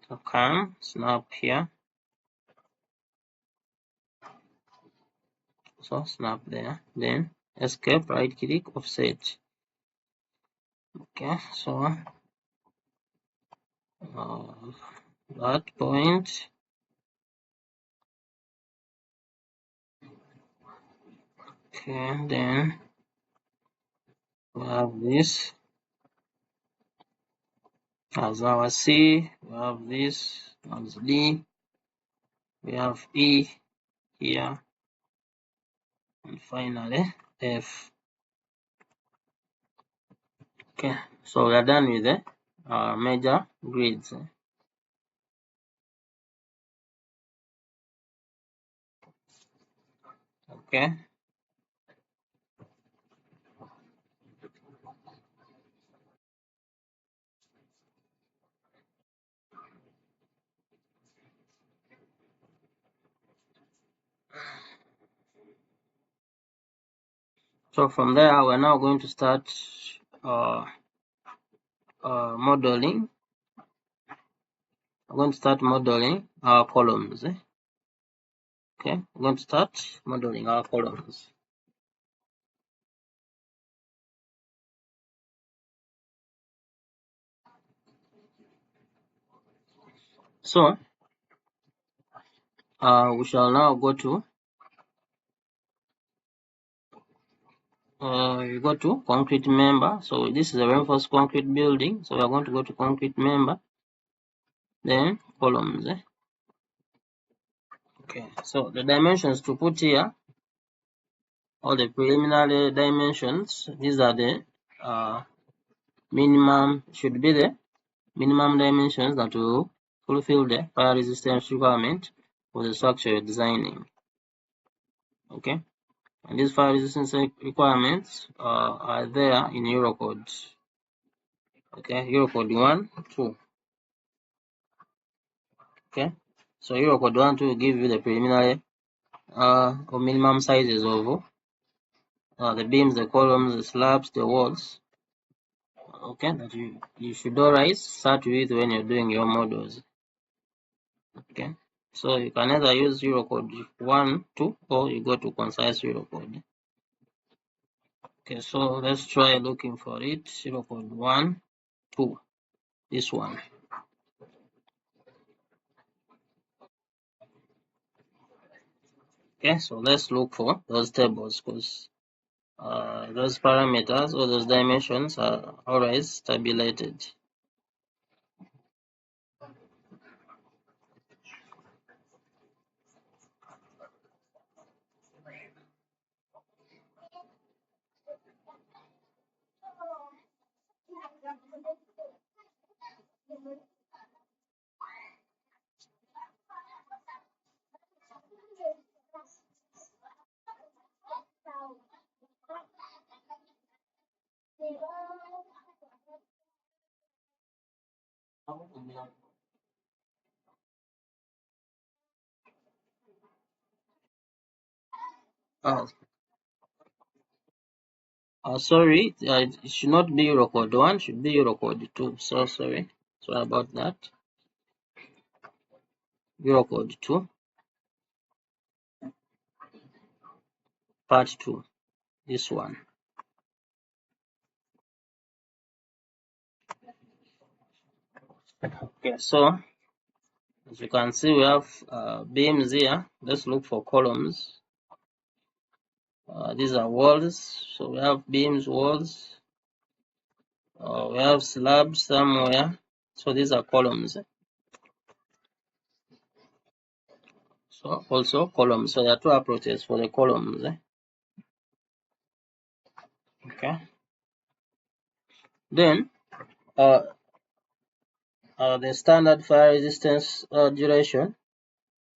So come, snap here. So snap there. Then escape, right click, offset. Okay, so that point. Okay, then we have this as our C, we have this as D, we have E here, and finally F. Okay, so we are done with the major grids. Okay. So from there, we're now going to start modeling. I'm going to start modeling our columns. Okay, we're going to start modeling our columns. So we shall now go to concrete member. So this is a reinforced concrete building. So we are going to go to concrete member, then columns. Okay, so the dimensions to put here, all the preliminary dimensions, these are the should be the minimum dimensions that will fulfill the fire resistance requirement for the structure you're designing. Okay, and these fire resistance requirements are there in Eurocode. Okay, Eurocode 1, 2. Okay, so Eurocode 1, 2 will give you the preliminary or minimum sizes of the beams, the columns, the slabs, the walls. Okay, that you should always start with when you're doing your models. Okay, so you can either use Eurocode 1, 2, or you go to concise Eurocode. Okay, so let's try looking for it. Eurocode 1, 2, this one. Okay, so let's look for those tables because those parameters or those dimensions are always tabulated. Sorry, it should not be Eurocode 1, should be Eurocode 2. So sorry about that. Eurocode 2, part 2, this one. Okay, so as you can see, we have beams here. Let's look for columns. These are walls. So we have beams, walls. We have slabs somewhere. So these are columns. So also columns. So there are two approaches for the columns. Okay. Then the standard fire resistance duration.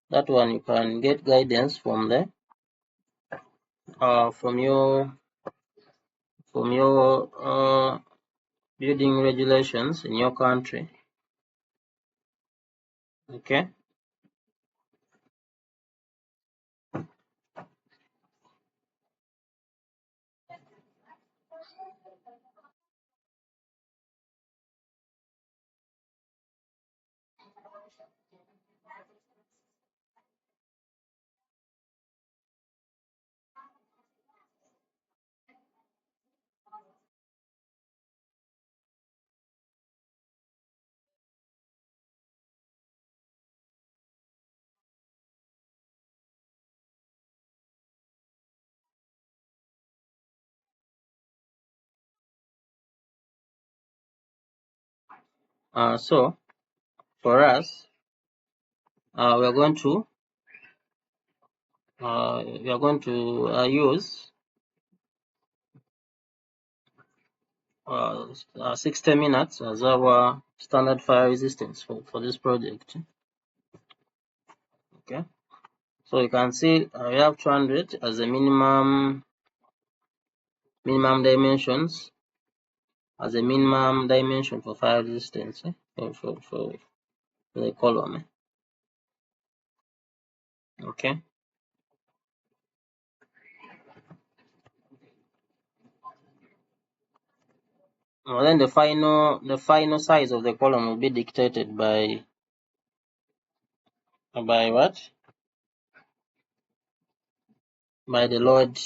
That one you can get guidance from the from your building regulations in your country. Okay. So for us, we are going to use 60 minutes as our standard fire resistance for this project. Okay, so you can see we have 200 as a minimum dimensions, as a minimum dimension for fire resistance for the column. Okay. Well, then the final size of the column will be dictated by what? By the load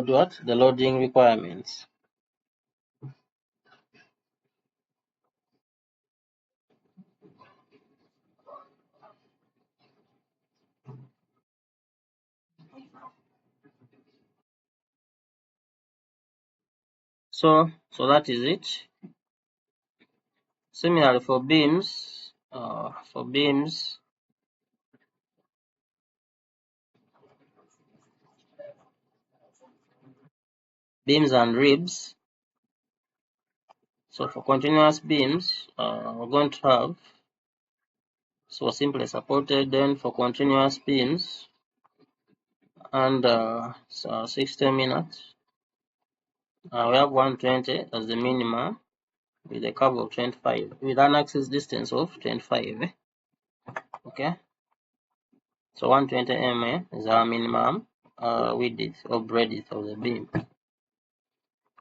what? The loading requirements. So that is it. Similarly for beams, beams and ribs. So for continuous beams, we're going to have simply supported. Then for continuous beams and 60 minutes, we have 120 as the minimum with a curve of 25 with an axis distance of 25. Okay, so 120 mm is our minimum width or breadth of the beam.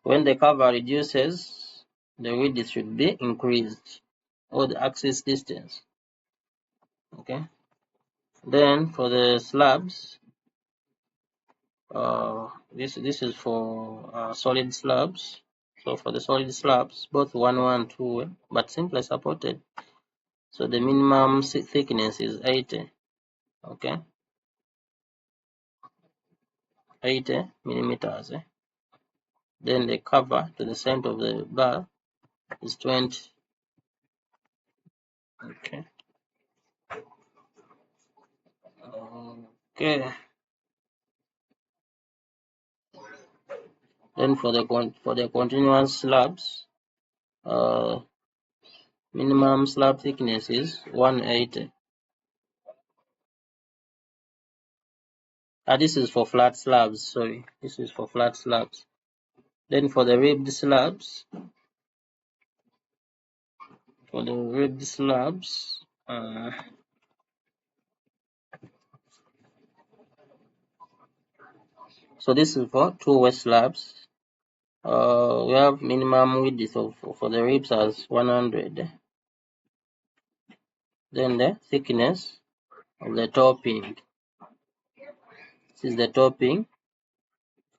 When the cover reduces, the width should be increased, or the axis distance. Okay. Then for the slabs, this is for solid slabs. So for the solid slabs, both 1 and 2, but simply supported. So the minimum thickness is 80. Okay, 80 millimeters. Then the cover to the center of the bar is 20. Okay. Okay. Then for the continuous slabs, minimum slab thickness is 180. This is for flat slabs. Sorry, this is for flat slabs. Then for the ribbed slabs, so this is for two-way slabs. We have minimum width of for the ribs as 100. Then the thickness of the topping. This is the topping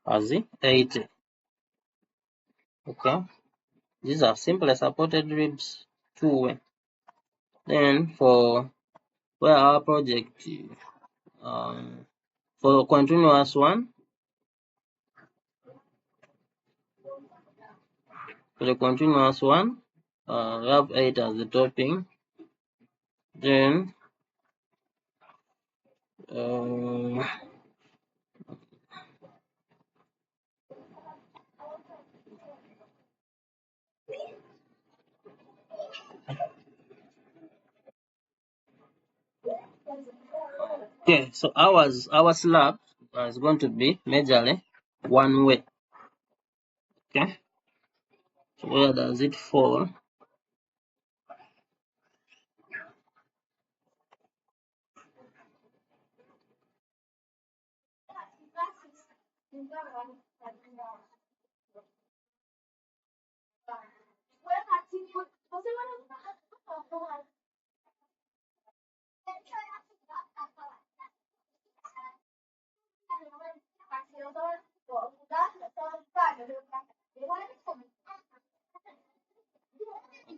as 80. Okay, these are simply supported ribs two-way. Then for where our project for continuous one, we have 8 as the topping. Then okay, so our slab is going to be majorly one way. Okay, so where does it fall?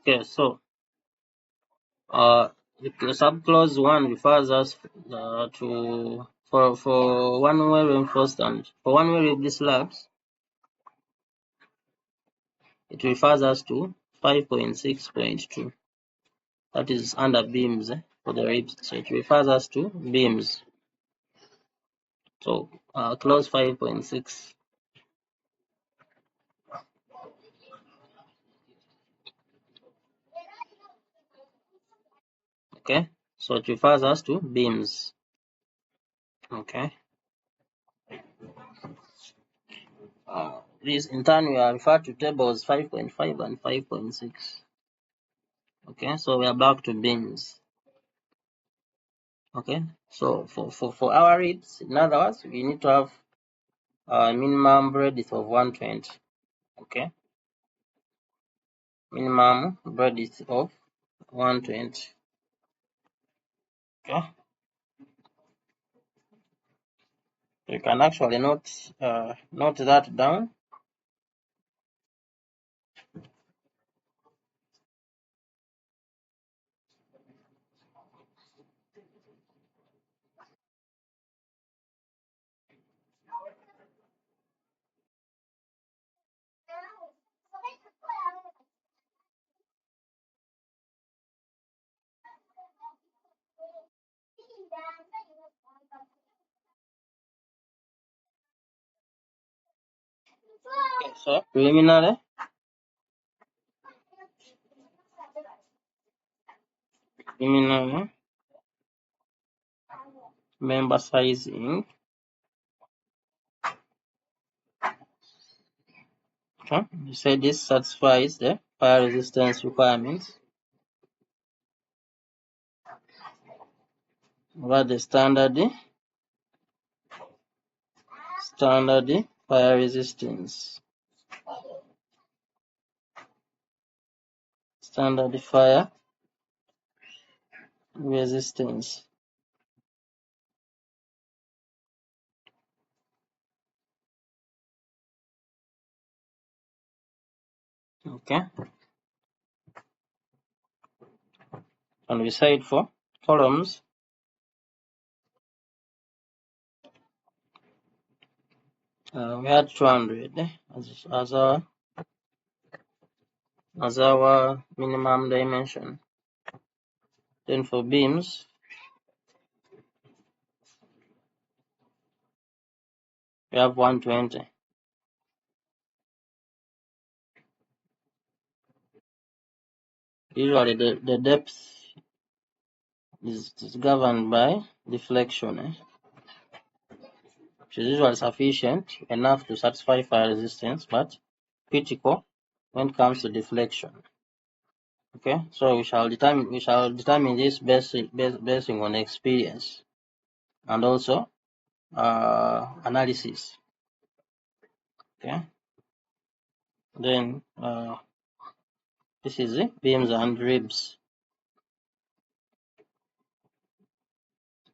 Okay, so the subclause 1 refers us to for one-way reinforced and for one-way ribbed slabs, it refers us to 5.6.2. That is under beams for the ribs. So it refers us to beams. So clause 5.6. Okay, so it refers us to beams. Okay. This in turn we are referred to tables 5.5 and 5.6. Okay, so we are back to beams. Okay, so for our ribs, in other words, we need to have a minimum breadth of 120. Okay, minimum breadth of 120. Okay, you can actually note that down. Okay, so preliminary member sizing. Okay, you say this satisfies the fire resistance requirements. What the standard fire resistance. Standard fire resistance. Okay, and we said for columns, we had 200 as our minimum dimension. Then for beams, we have 120. Usually the depth is governed by deflection, which is usually sufficient enough to satisfy fire resistance, but critical when it comes to deflection. Okay, so we shall determine this basing on experience and also analysis. Okay, then this is the beams and ribs.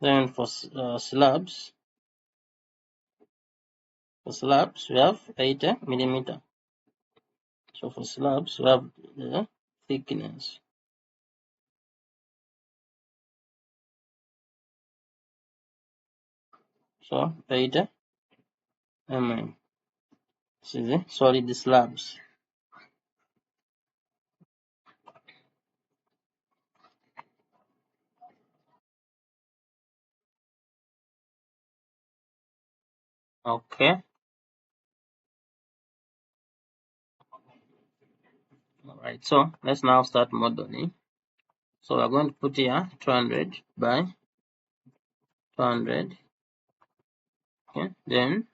Then for slabs, we have 80 millimeter. So for slabs, we have the thickness. So 80 mm. This is the solid slabs. Okay. Alright, so let's now start modeling. So we're going to put here 200 by 200. Okay, then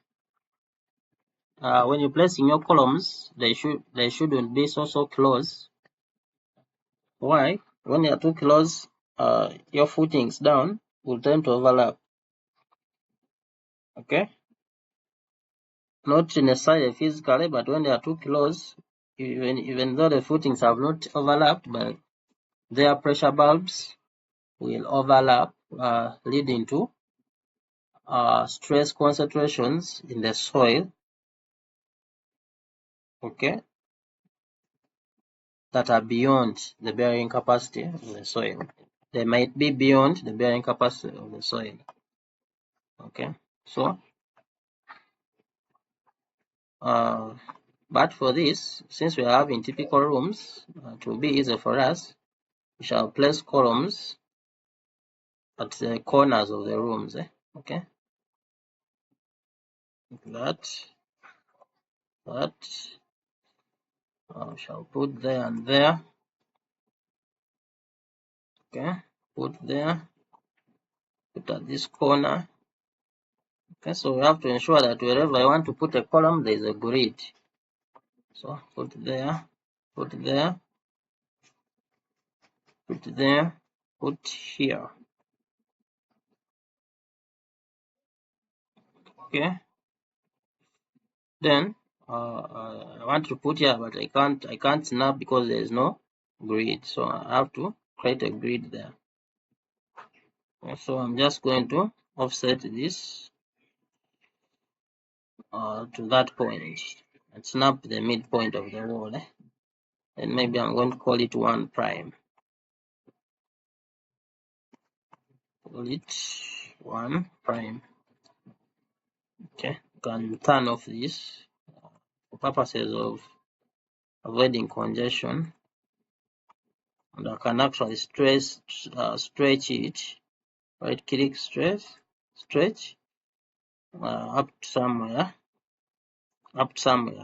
when you're placing your columns, they shouldn't be so close. Why? When they are too close, your footings down will tend to overlap. Okay, not necessarily physically, but when they are too close, even though the footings have not overlapped, but their pressure bulbs will overlap, leading to stress concentrations in the soil, okay, that are beyond the bearing capacity of the soil. They might be beyond the bearing capacity of the soil. Okay, so but for this, since we are having typical rooms, it will be easy for us. We shall place columns at the corners of the rooms. Okay, like that. We shall put there and there. Okay, put there. Put at this corner. Okay, so we have to ensure that wherever I want to put a column, there is a grid. So put there, put there, put there, put here. Okay. Then I want to put here, but I can't snap because there is no grid. So I have to create a grid there. Okay, so I'm just going to offset this to that point and snap the midpoint of the wall. And maybe I'm going to call it 1 prime. Call it 1 prime. Okay, you can turn off this for purposes of avoiding congestion, and I can actually stretch it right click, stretch up somewhere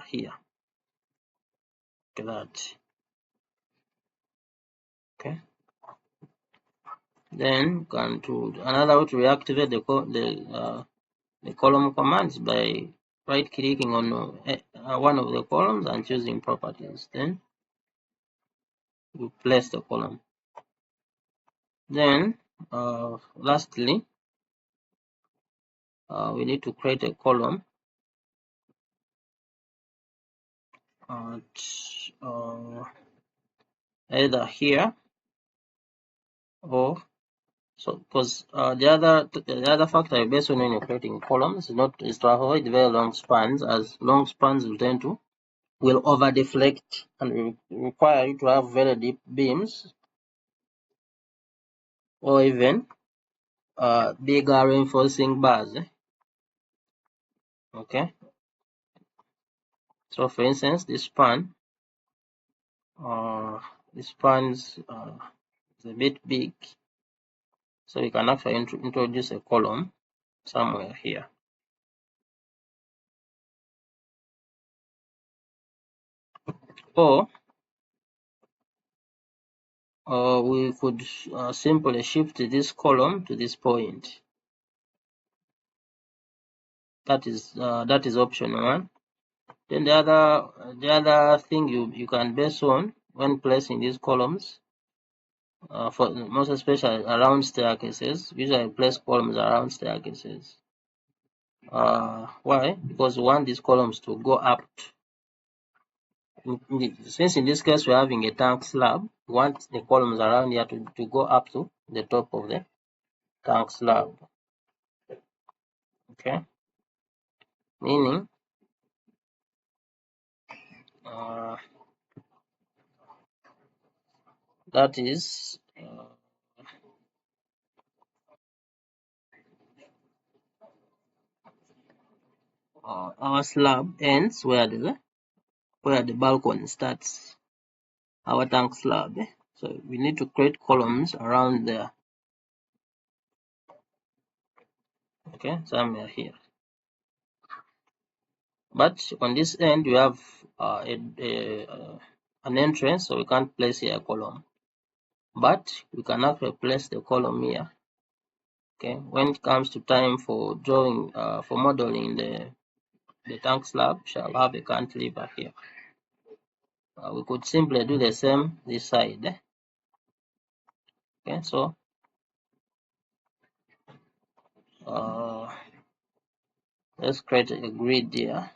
here, like that. Okay, then can to another way to reactivate the column commands by right clicking on one of the columns and choosing properties. Then you place the column. Then lastly, we need to create a column either here or so, because the other factor based on when you're creating columns is to avoid very long spans, as long spans will over deflect and require you to have very deep beams or even bigger reinforcing bars. Okay, so for instance, this span is a bit big, so you can actually introduce a column somewhere here. Or we could simply shift this column to this point. That is option 1. Then the other thing you can base on when placing these columns, for most especially around staircases. Usually I place columns around staircases. Why? Because we want these columns to go up. Since in this case we're having a tank slab, we want the columns around here to go up to the top of the tank slab. Okay, meaning that is our slab ends where the balcony starts, our tank slab. So we need to create columns around there. Okay, somewhere here. But on this end we have an entrance, so we can't place here a column. But we can actually place the column here. Okay, when it comes to time for drawing, for modeling the tank slab, shall have a cantilever here. We could simply do the same this side. Okay, so let's create a grid here.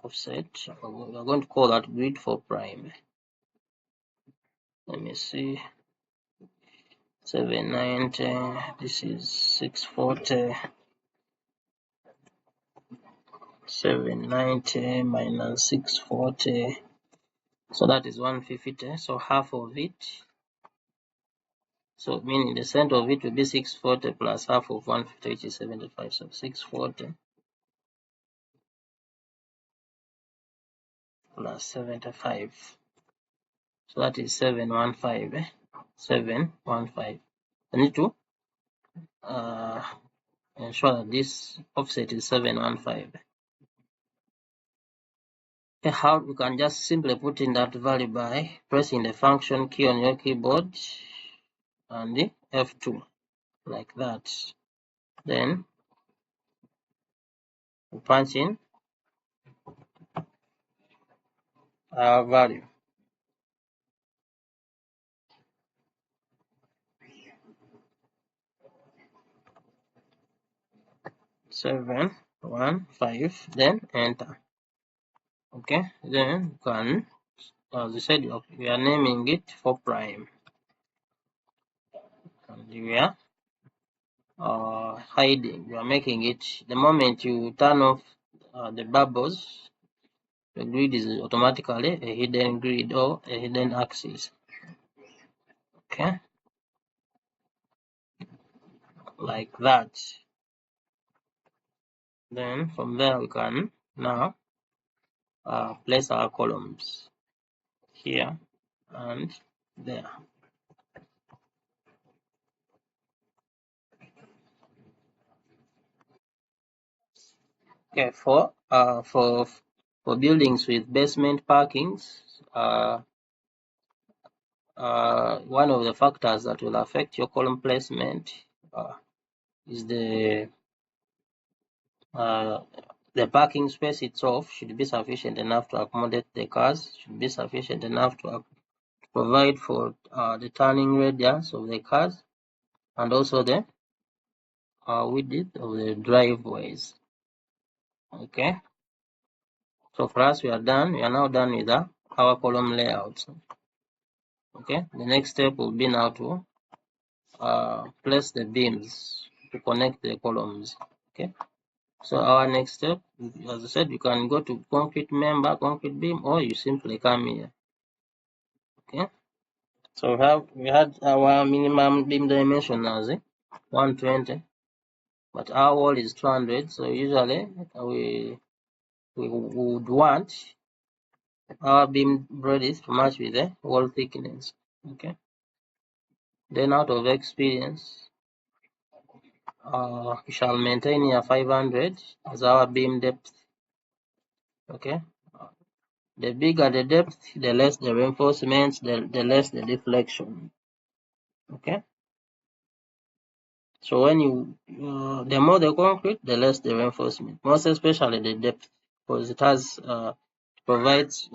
Offset. We're going to call that grid 4 prime. Let me see. 790. This is 640. 790 minus 640. So that is 150. So half of it. So meaning the center of it will be 640 plus half of 150, which is 75. So 640 plus 75. So that is 715. 715. I need to ensure that this offset is 715. How you can just simply put in that value by pressing the function key on your keyboard and the F2 like that. Then we punch in our value. 715, then enter. Okay, then you can, as I said, we are naming it 4 prime, and we are hiding. We are making it, the moment you turn off the bubbles, the grid is automatically a hidden grid or a hidden axis. Okay, like that. Then from there we can now place our columns here and there. Okay, for buildings with basement parkings, one of the factors that will affect your column placement is the parking space itself should be sufficient enough to accommodate the cars, should be sufficient enough to provide for the turning radius of the cars, and also the width of the driveways. Okay, so for us, we are now done with our column layouts. Okay, the next step will be now to place the beams to connect the columns. Okay, so our next step, as I said, you can go to concrete member, concrete beam, or you simply come here. Okay, so we had our minimum beam dimension as 120, but our wall is 200, so usually we would want our beam breadth to match with the wall thickness. Okay, then out of experience, we shall maintain here 500 as our beam depth. Okay, the bigger the depth, the less the reinforcements, the less the deflection. Okay, so when the more the concrete, the less the reinforcement, most especially the depth, because it has provides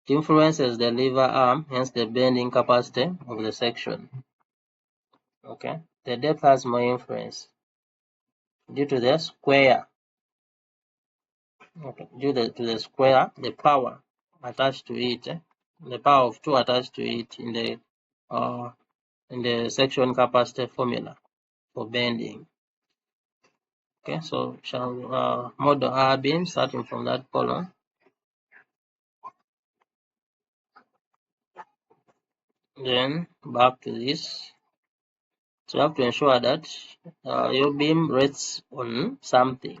influences the lever arm, hence the bending capacity of the section. Okay, the depth has more influence due to the square. Okay, due to the square, the power attached to it, the power of 2 attached to it in the section capacity formula for bending. Okay, so shall model our beam starting from that column. Then back to this. So you have to ensure that your beam rests on something.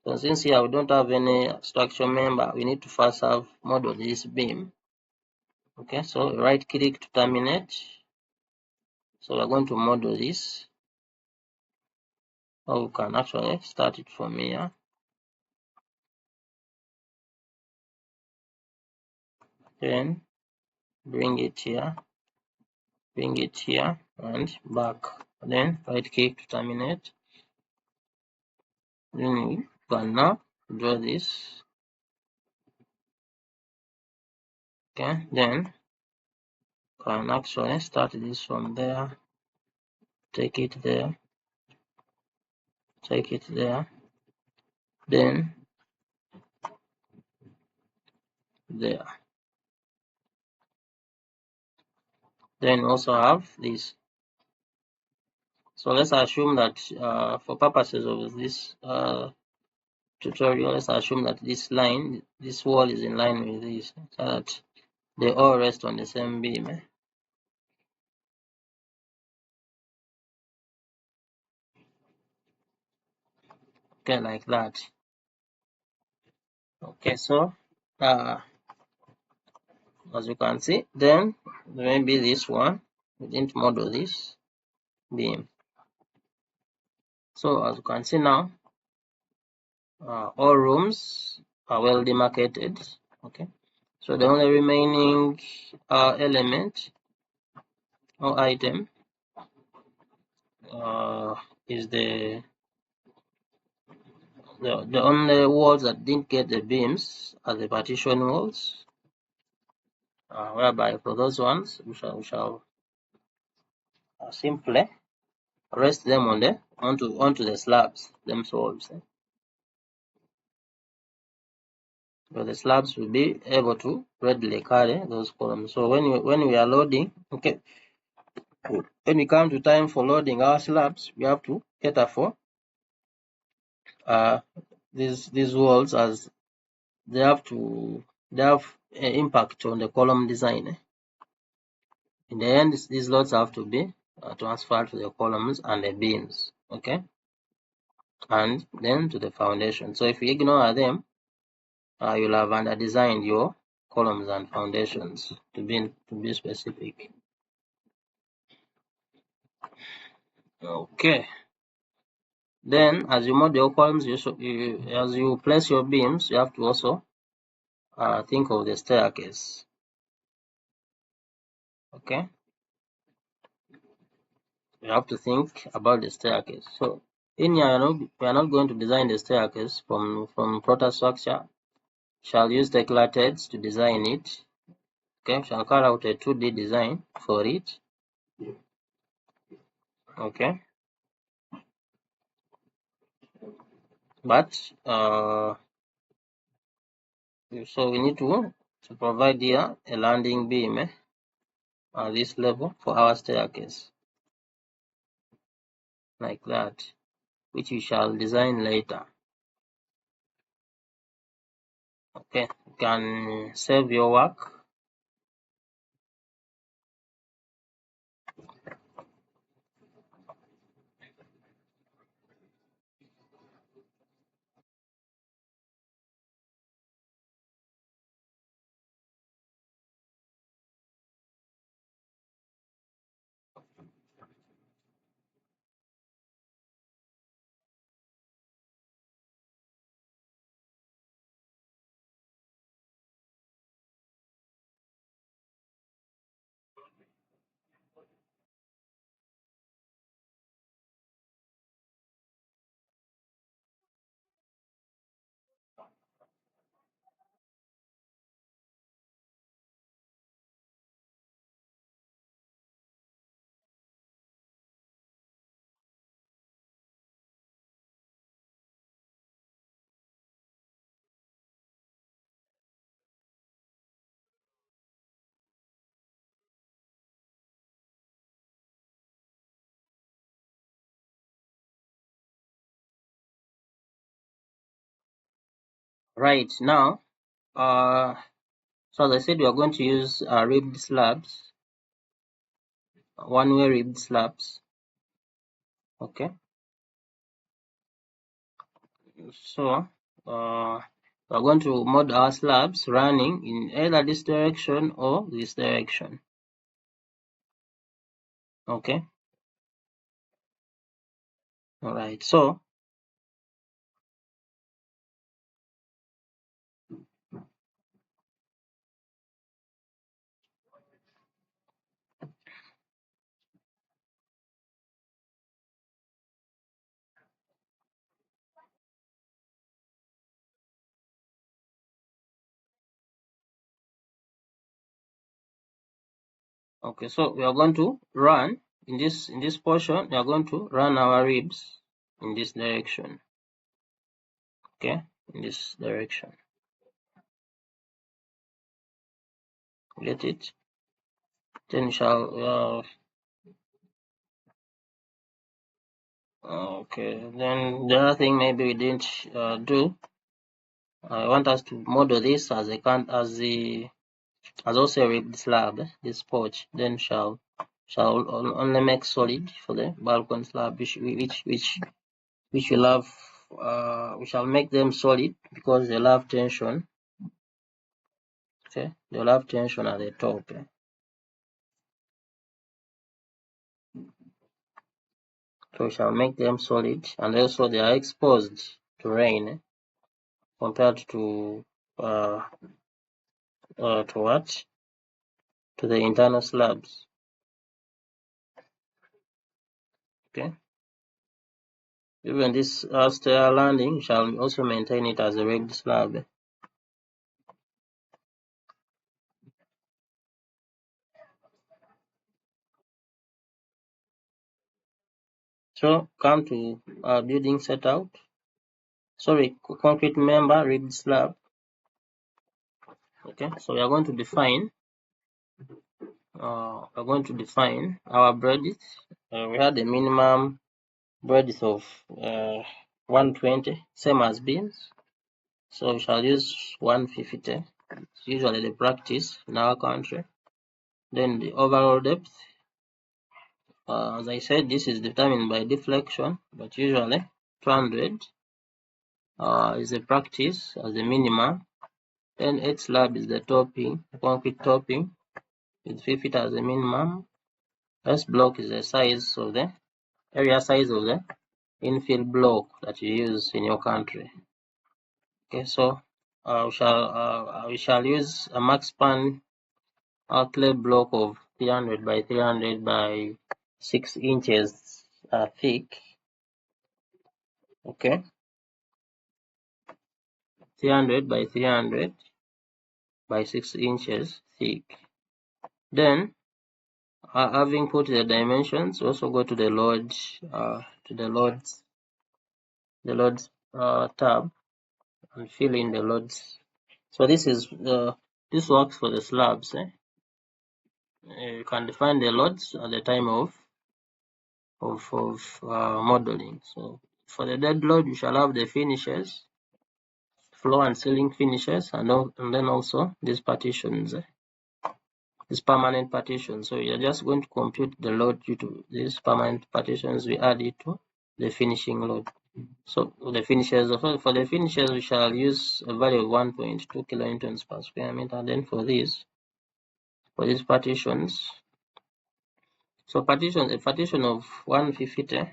So since here we don't have any structure member, we need to first have model this beam. Okay, so right click to terminate. So we're going to model this. Or we can actually start it from here. Then bring it here, and back. Then right click to terminate. Then you can now draw this. Okay, then can actually start this from there, take it there, then there. Then also have this. So let's assume that for purposes of this tutorial, let's assume that this wall is in line with this, so that they all rest on the same beam. Okay, like that. Okay, so as you can see, then maybe this one, we didn't model this beam. So as you can see now, all rooms are well demarcated. Okay, so the only remaining element or item is the only walls that didn't get the beams are the partition walls, whereby for those ones we shall simply rest them onto the slabs themselves. But the slabs will be able to readily carry those columns. So when we are loading, okay, when we come to time for loading our slabs, we have to cater for these walls, as they have an impact on the column design. In the end, these loads have to be transferred to the columns and the beams, okay, and then to the foundation. So if you ignore them, you'll have under-designed your columns and foundations, to be specific. Okay. Then, as you model columns, as you place your beams, you have to also think of the staircase. Okay, you have to think about the staircase. So in here, we are not going to design the staircase from Protastructure. Shall use declarated to design it. Okay, shall carry out a 2D design for it. Okay, but so we need to provide here a landing beam at this level for our staircase, like that, which we shall design later. Okay, you can save your work. Right now, so as I said, we are going to use ribbed slabs, one-way ribbed slabs. Okay, so we are going to model our slabs running in either this direction or this direction. Okay, all right. So okay, so we are going to run in this portion. We are going to run our ribs in this direction. Okay, in this direction. Get it? Then we shall okay. Then the other thing maybe we didn't do. I want us to model this as also a ribbed slab. This porch then shall only make solid for the balcony slab, which will have we shall make them solid because they'll have tension. Okay, they'll have tension at the top. So we shall make them solid, and also they are exposed to rain compared to what? To the internal slabs. Okay. Even this stair landing shall also maintain it as a ribbed slab. So come to building setup. Sorry, concrete member ribbed slab. Okay, so we are going to define our breadth. We had a minimum breadth of 120, same as beams. So we shall use 150. It's usually the practice in our country. Then the overall depth, as I said, this is determined by deflection, but usually 200 is the practice as the minimum. Then H slab is the topping, the concrete topping, with 3 feet as the minimum. S block is the size of the area size of the infill block that you use in your country. Okay, so we shall use a max span clay block of 300 by 300 by 6 inches thick. Okay, 300 by 300 by 6 inches thick. Then, having put the dimensions, also go to the load tab and fill in the loads. So this works for the slabs. You can define the loads at the time of modeling. So for the dead load, you shall have the finishes, floor and ceiling finishes, and then also these partitions, these permanent partitions. So you're just going to compute the load due to these permanent partitions. We add it to the finishing load. So the finishes, for the finishes, we shall use a value of 1.2 kilonewtons per square meter. Then for these partitions, so a partition of 150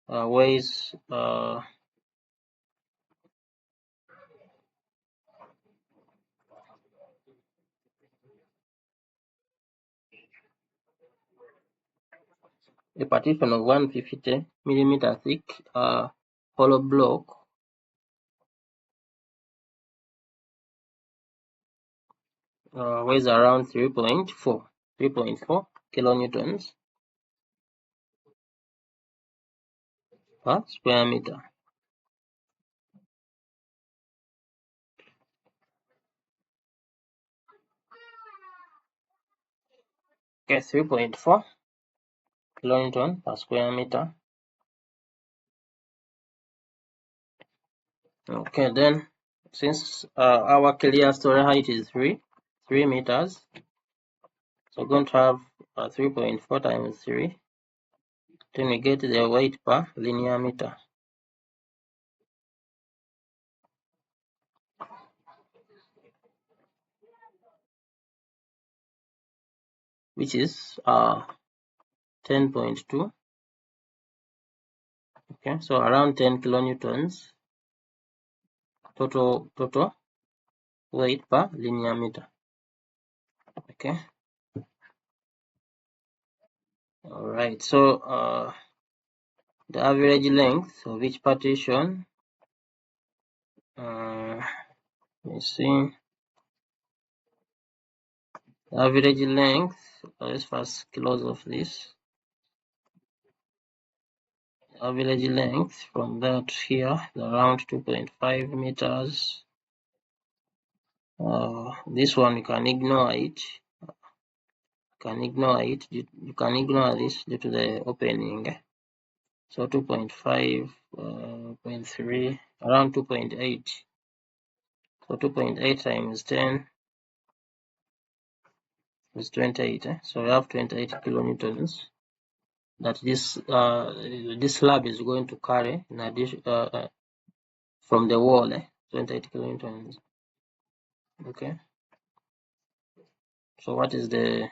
weighs a partition of 150 millimeter thick hollow block weighs around 3.4 kilonewtons per square meter. Okay, 3.4 kilonewton per square meter. Okay, then since our clear story height is 3 meters, so we're going to have 3.4 times 3. Then we get the weight per linear meter. Which is 10.2. Okay, so around 10 kilonewtons total weight per linear meter. Okay. All right. So the average length of each partition. Let me see. The average length. Let's first close off this. Average length from that here around 2.5 meters. This one you can ignore it. You can ignore this due to the opening. So 2.5, 0.3, around 2.8. So 2.8 times 10 is 28. So we have 28 kilonewtons that this slab is going to carry in addition from the wall. 28 kilonewtons. Okay. So what is the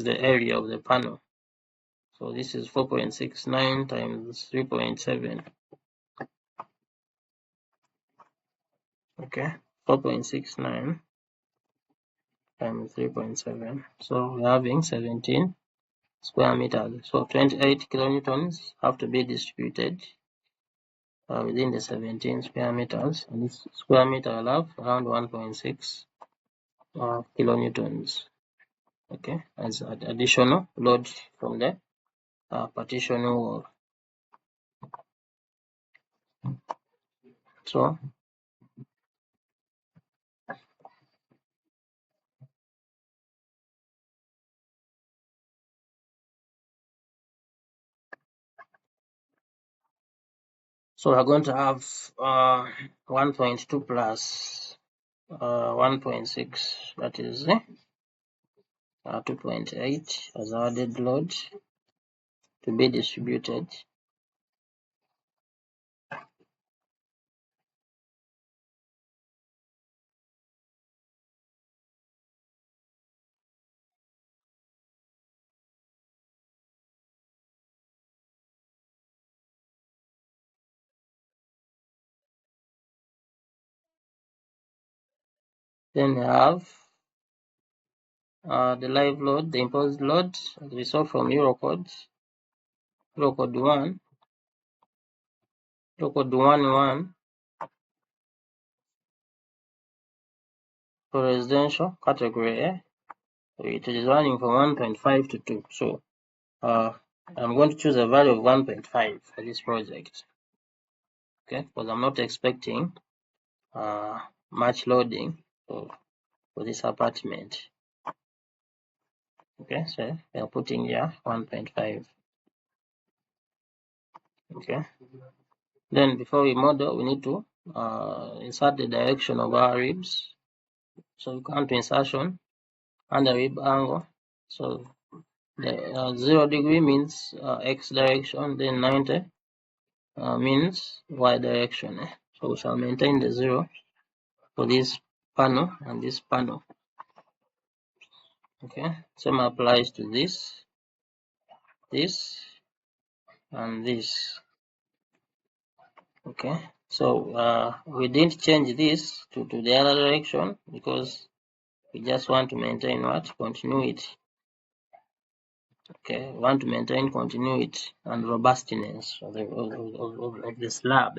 area of the panel? So this is 4.69 times 3.7. Okay, 4.69 times 3.7. So we're having 17 square meters. So 28 kilonewtons have to be distributed within the 17 square meters. And this square meter will have around 1.6 kilonewtons. Okay, as additional load from the partition wall. So we're going to have 1.2 plus 1.6, that is 2.8 as our dead load to be distributed. Then we have the live load, the imposed load, as we saw from Eurocode 1, Eurocode 1 for residential category A. It is running from 1.5 to 2. So I'm going to choose a value of 1.5 for this project. Okay, because I'm not expecting much loading for this apartment. Okay, so we are putting here 1.5. Okay, then before we model, we need to insert the direction of our ribs. So we come to insertion under rib angle. So the 0 degree means x direction, then 90 means y direction. So we shall maintain the 0 for this panel and this panel. Okay, same applies to this, and this. Okay, so we didn't change this to the other direction because we just want to maintain what? Continuity. Okay, we want to maintain continuity and robustness of the slab.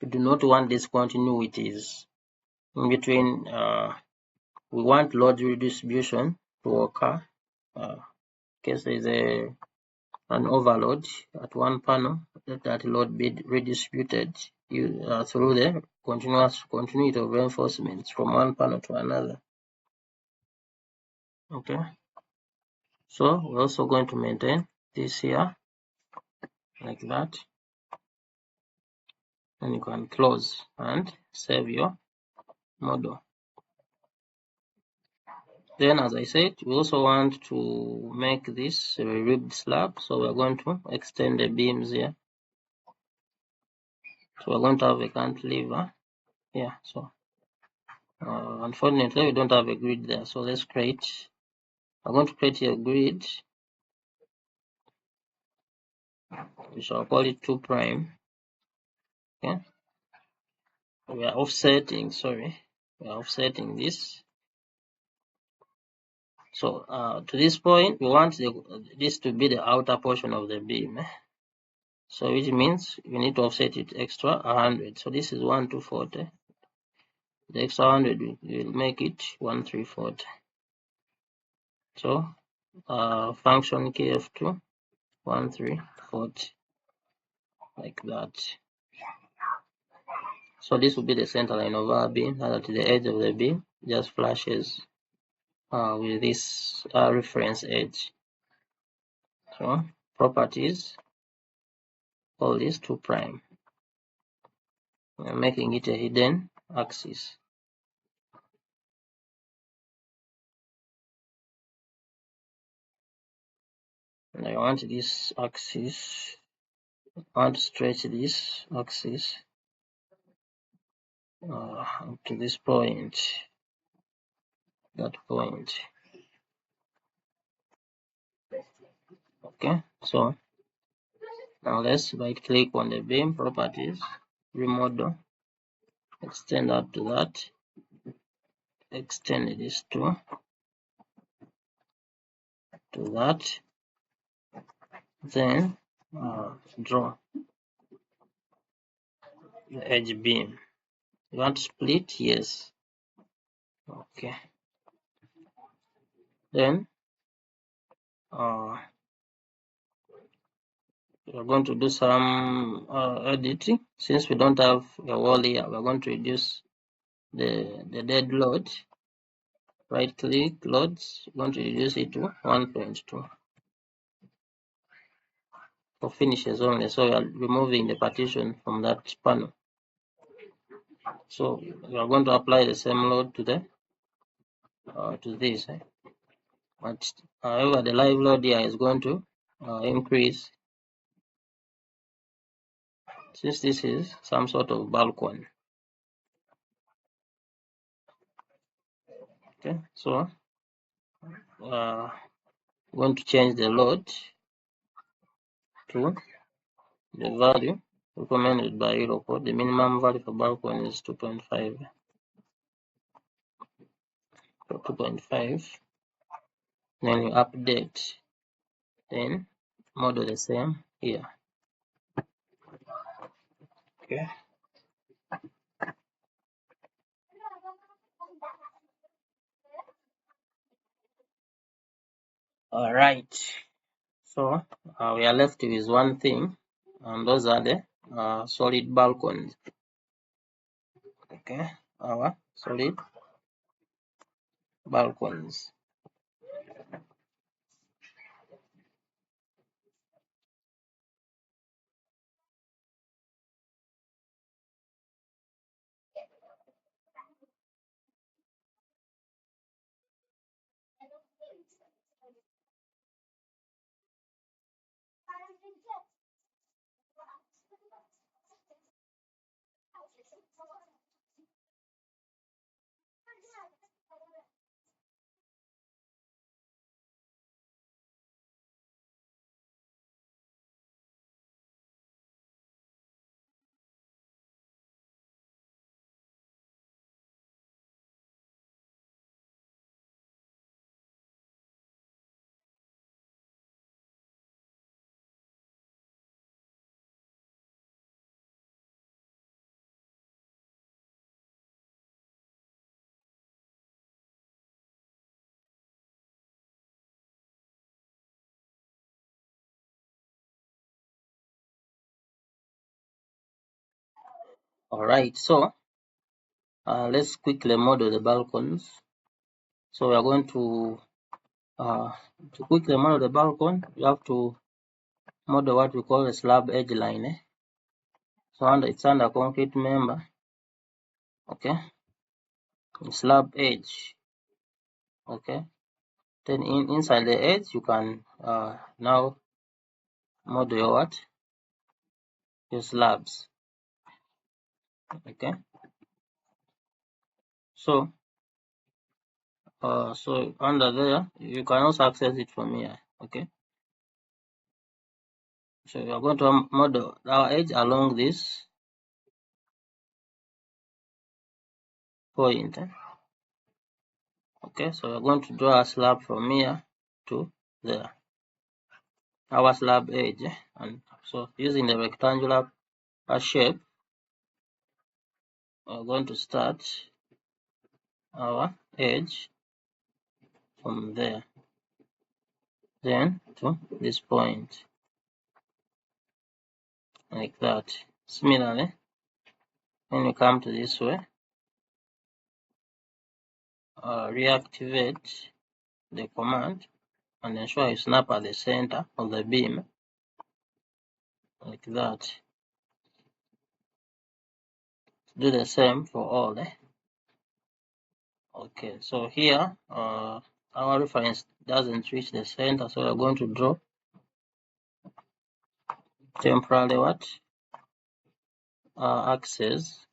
We do not want discontinuities in between. We want load redistribution to occur. In case there is an overload at one panel, let that load be redistributed through the continuity of reinforcements from one panel to another. Okay, so we're also going to maintain this here like that, and you can close and save your model. Then, as I said, we also want to make this a ribbed slab, so we're going to extend the beams here. So we're going to have a cantilever here. So unfortunately, we don't have a grid there. So let's create. I'm going to create a grid. We shall call it 2 prime. Okay. We are offsetting. Sorry, we are offsetting this. So to this point, we want this to be the outer portion of the beam. So which means we need to offset it extra 100. So this is 1240. The extra 100 will make it 1340. So function kf2 1340 like that. So this will be the center line of our beam, and at the edge of the beam just flashes with this reference edge. So properties, call this 2 prime. We're making it a hidden axis. And I want this axis, I want to stretch this axis to this point, that point. Okay, so now let's right click on the beam properties, remodel, extend up to that, extend this to that, then draw the edge beam. You want to split? Yes. Okay. Then we're going to do some editing. Since we don't have a wall here, we're going to reduce the dead load. Right click, loads, we're going to reduce it to 1.2 for finishes only. So we are removing the partition from that panel. So we are going to apply the same load to this. But however, the live load here is going to increase, since this is some sort of balcony. Okay, so I'm going to change the load to the value recommended by Eurocode. The minimum value for balcony is 2.5. So 2.5. Then you update. Then model the same here. Okay. All right. So we are left with one thing, and those are the solid balconies. Okay, our solid balconies. All right, so let's quickly model the balconies. So we are going to quickly model the balcony. You have to model what we call a slab edge line. So it's under concrete member. Okay, slab edge. Okay, then inside the edge you can now model your what? Your slabs. Okay, so so under there you can also access it from here. Okay, so we are going to model our edge along this point. Okay, so we're going to draw a slab from here to there, our slab edge. And so using the rectangular shape, we're going to start our edge from there, then to this point, like that. Similarly, when you come to this way, reactivate the command and ensure you snap at the center of the beam, like that. Do the same for all. Okay, so here our reference doesn't reach the center, so we're going to draw temporarily what axes,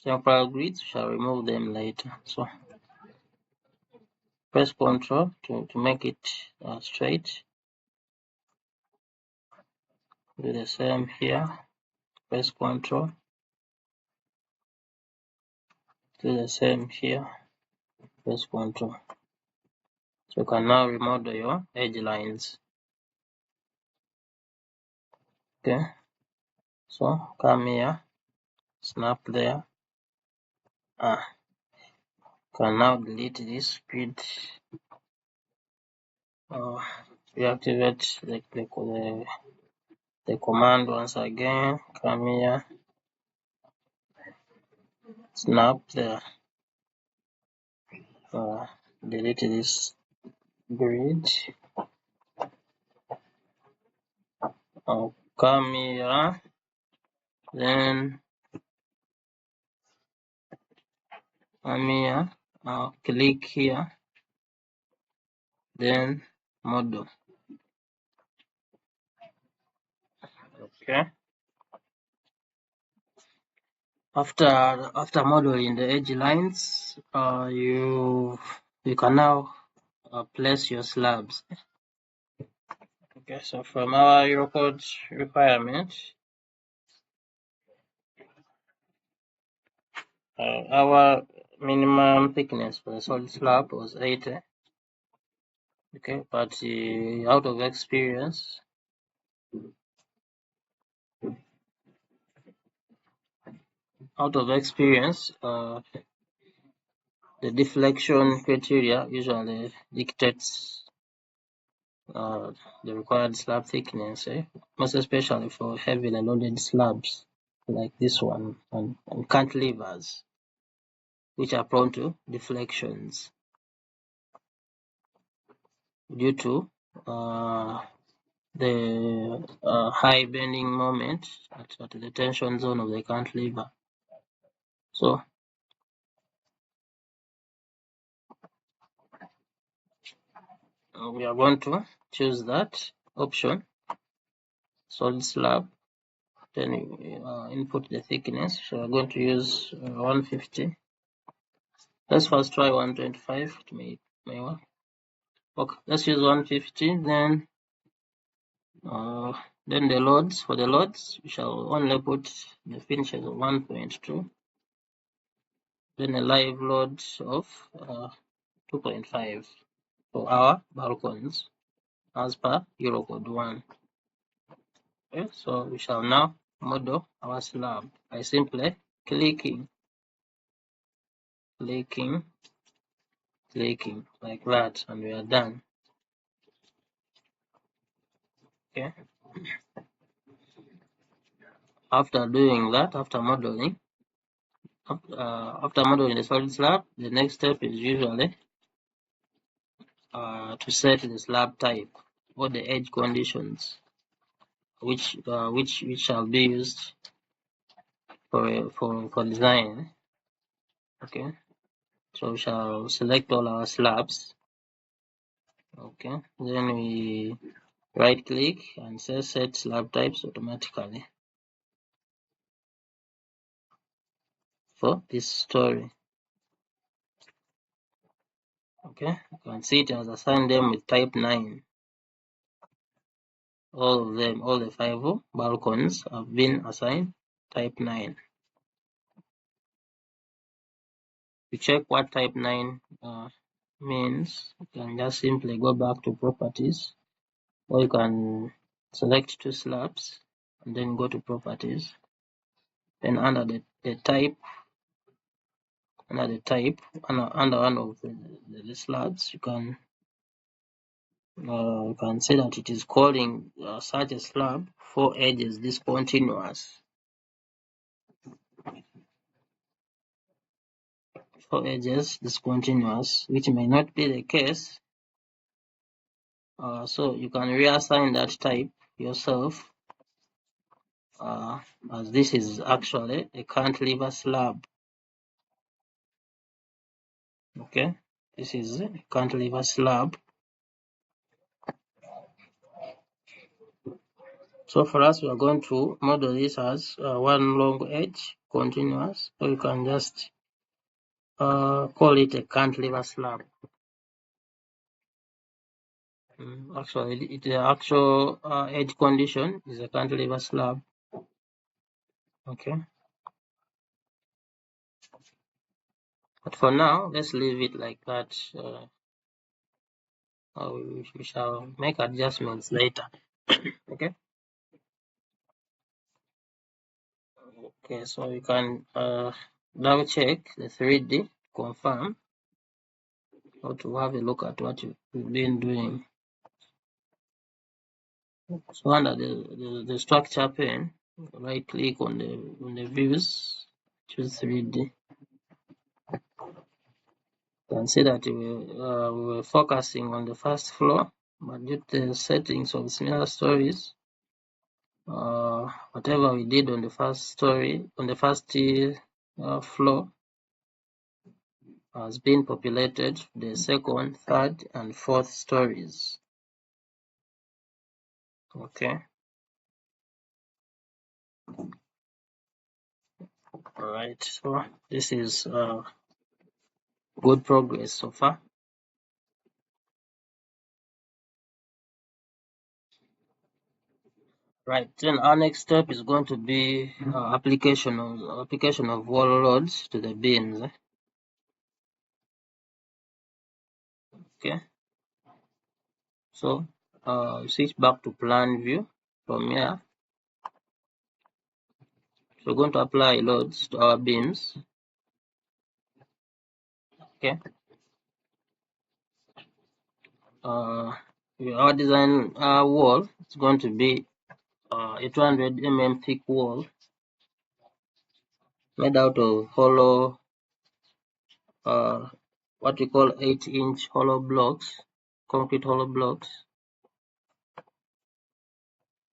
temporal grids. We shall remove them later. So press Ctrl to make it straight. Do the same here. Press Ctrl. Do the same here. Press Ctrl. So you can now remodel your edge lines. Okay. So come here. Snap there. Can now delete this grid. Reactivate the command once again. Come here. Snap there. Delete this grid. Come here. Then come here. Click here. Then model. Okay. After modeling the edge lines, you can now place your slabs. Okay, so from our Eurocode requirement, our minimum thickness for the solid slab was 80. Okay, but out of experience, the deflection criteria usually dictates the required slab thickness, most especially for heavily loaded slabs like this one and cantilevers, which are prone to deflections due to the high bending moment at the tension zone of the cantilever. So we are going to choose that option, solid slab, then input the thickness. So we're going to use 150. Let's first try 125 to make my work. Okay, let's use 150. Then the loads, for the loads, we shall only put the finishes of 1.2. Then a live load of 2.5 for our balconies as per Eurocode 1. Okay, so we shall now model our slab by simply clicking like that, and we are done. Okay, after doing that, after modeling the solid slab, the next step is usually to set the slab type or the edge conditions which shall be used for design. Okay, so we shall select all our slabs. Okay, then we right click and say set slab types automatically for this story. Okay, you can see it has assigned them with type 9. All of them, all the 5 balconies have been assigned type 9. To check what type 9 means, you can just simply go back to properties, or you can select 2 slabs and then go to properties. Then under the type, under one of the slabs, you can say that it is calling such a slab 4 edges discontinuous. 4 edges discontinuous, which may not be the case. So you can reassign that type yourself, as this is actually a cantilever slab. Okay, this is a cantilever slab. So for us, we are going to model this as one long edge continuous, so you can just call it a cantilever slab. Actually, the actual edge condition is a cantilever slab. Okay, but for now, let's leave it like that. We shall make adjustments later. Okay. Okay, so you can double check the 3D, confirm, or to have a look at what you've been doing. So under the structure pane, right click on the views, choose 3D. You can see that we were focusing on the first floor, but due to the settings of similar stories, whatever we did on the first story, on the first floor, has been populated the second, third, and fourth stories. Okay. All right. So this is good progress so far. Right. Then our next step is going to be application of wall loads to the beams. Okay, so switch back to plan view. From here, so we're going to apply loads to our beams. Okay, our design wall is going to be a 200 mm thick wall made out of hollow, what we call 8-inch hollow blocks, concrete hollow blocks.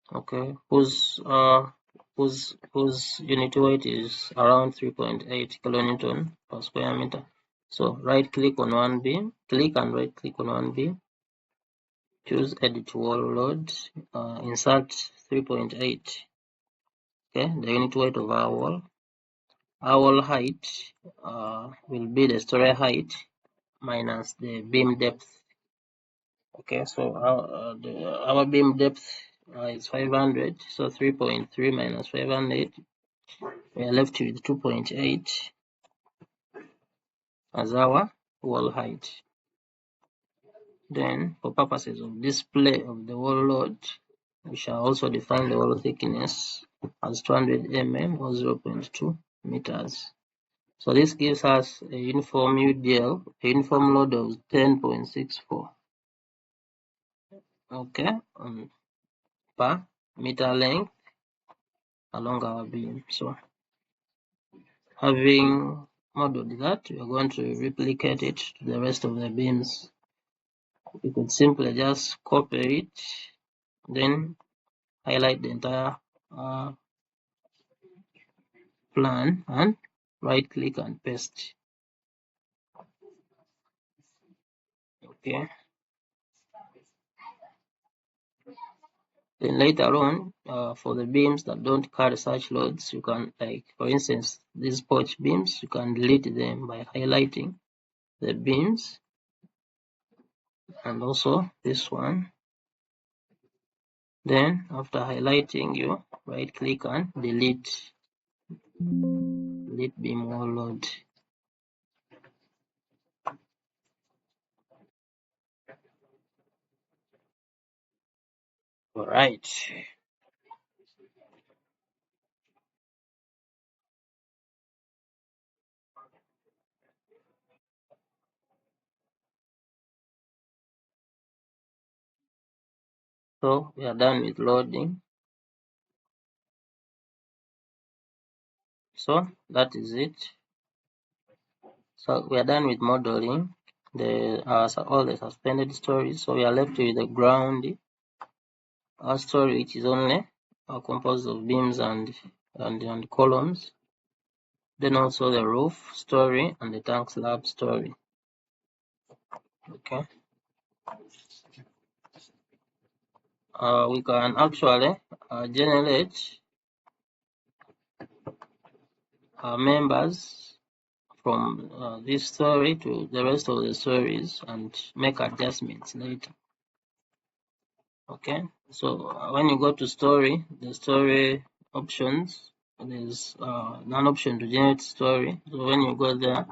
Okay, whose unit weight is around 3.8 kilonewton per square meter. So right click on one beam, click and right click on one beam, choose edit wall load, insert 3.8. Okay, the unit weight of our wall. Our wall height will be the story height minus the beam depth. Okay, so our beam depth is 500, so 3.3 minus 500, we are left with 2.8 as our wall height. Then, for purposes of display of the wall load, we shall also define the wall thickness as 200 mm or 0.2 meters. So this gives us a uniform UDL, a uniform load of 10.64. Okay, per meter length along our beam. So having modeled that, we are going to replicate it to the rest of the beams. You could simply just copy it, then highlight the entire plan and right click and paste. Okay. Then later on, for the beams that don't carry such loads, you can, like for instance, these porch beams, you can delete them by highlighting the beams, and also this one. Then after highlighting, you right click and delete beam wall load. All right. So we are done with loading. So that is it. So we are done with modeling all the suspended stories. So we are left with the ground, our story, which is only composed of beams and columns. Then also the roof story and the tank slab story. Okay. We can actually generate members from this story to the rest of the stories and make adjustments later. Okay, so when you go to story, the story options, there's an option to generate story. So when you go there,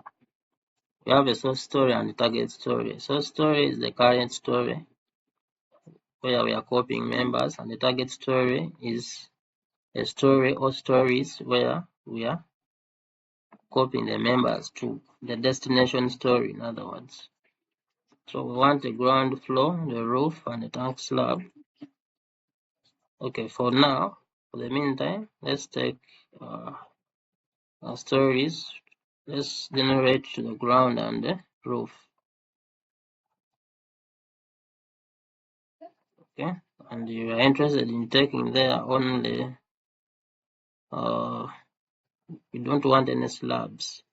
we have a source story and a target story. Source story is the current story where we are copying members, and the target story is a story or stories where we are copying the members to the destination story, in other words. So we want the ground floor, the roof, and the tank slab. Okay, for now, for the meantime, let's take our stories. Let's generate to the ground and the roof. Okay, and you are interested in taking there only. We don't want any slabs.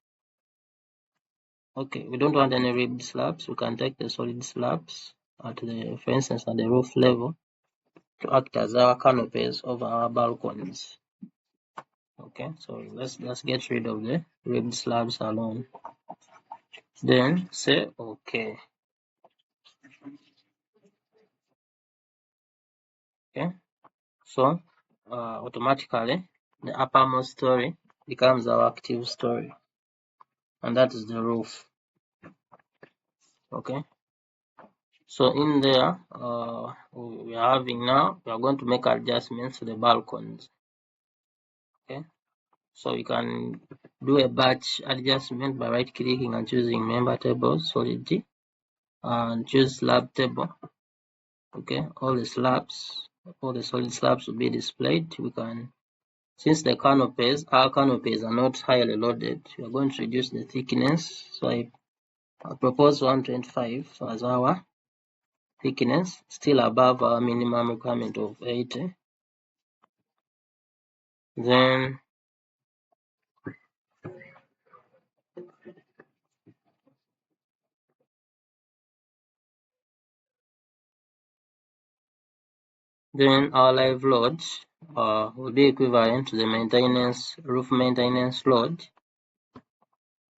Okay, we don't want any ribbed slabs. We can take the solid slabs at the, for instance, at the roof level to act as our canopies over our balconies. Okay, so let's get rid of the ribbed slabs alone. Then say okay. Okay, so automatically the uppermost story becomes our active story, and that is the roof. Okay, So in there, we are having now, we are going to make adjustments to the balconies. Okay, so you can do a batch adjustment by right clicking and choosing member table solidity and choose slab table. Okay, all the solid slabs will be displayed. We can, since the canopies, our canopies are not highly loaded, we are going to reduce the thickness. So I propose 125 as our thickness, still above our minimum requirement of 80. Then our live load will be equivalent to the roof maintenance load,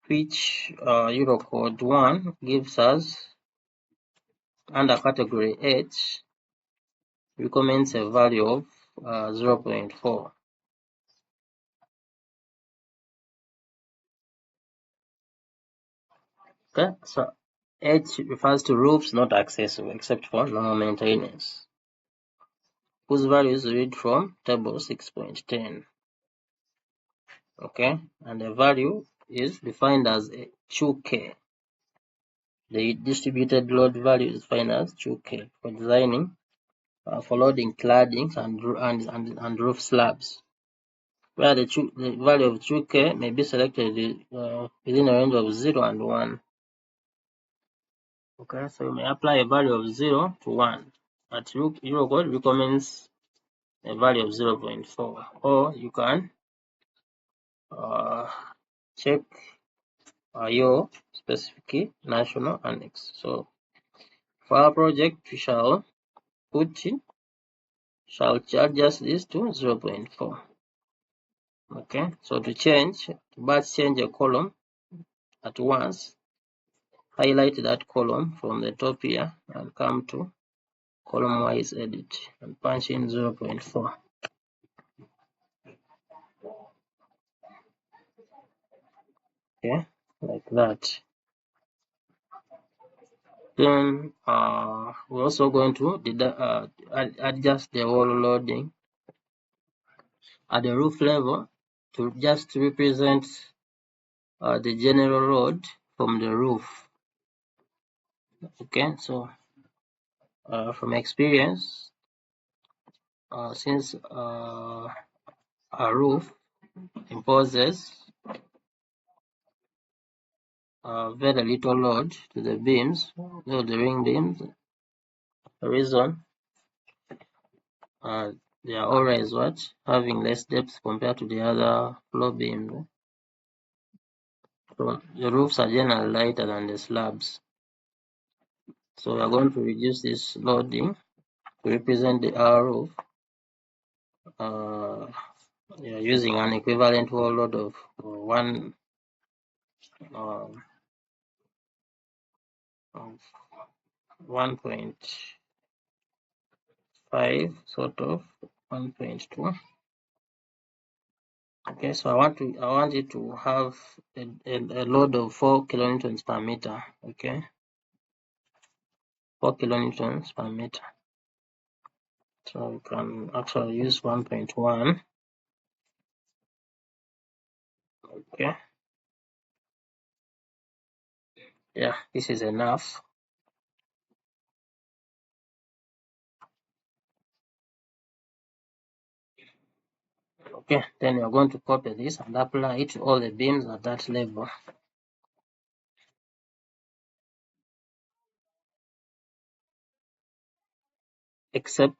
which Eurocode 1 gives us under category H, recommends a value of 0.4. Okay, so H refers to roofs not accessible except for normal maintenance, whose values read from table 6.10. Okay, and the value is defined as a 2K. The distributed load value is defined as 2K for designing, for loading claddings and roof slabs, where the value of 2K may be selected within a range of 0 and 1. Okay, so you may apply a value of 0 to 1. But Eurocode recommends a value of 0.4, or you can check your specific national annex. So for our project, we shall adjust this to 0.4. Okay, so to change a column at once, highlight that column from the top here and come to column wise edit and punch in 0.4. Okay, like that. Then we're also going to adjust the wall loading at the roof level to just represent the general load from the roof. Okay, so from experience, since a roof imposes very little load to the beams, the ring beams, the reason they are always having less depth compared to the other floor beams. So the roofs are generally lighter than the slabs. So we are going to reduce this loading to represent the R roof. We are using an equivalent wall load of 1.5, sort of 1.2. Okay, so I want it to have a load of 4 kilonewtons per meter. Okay, 4 kilonewtons per meter. So we can actually use 1.1. Okay. Yeah, this is enough. Okay, then you're going to copy this and apply it to all the beams at that level. Except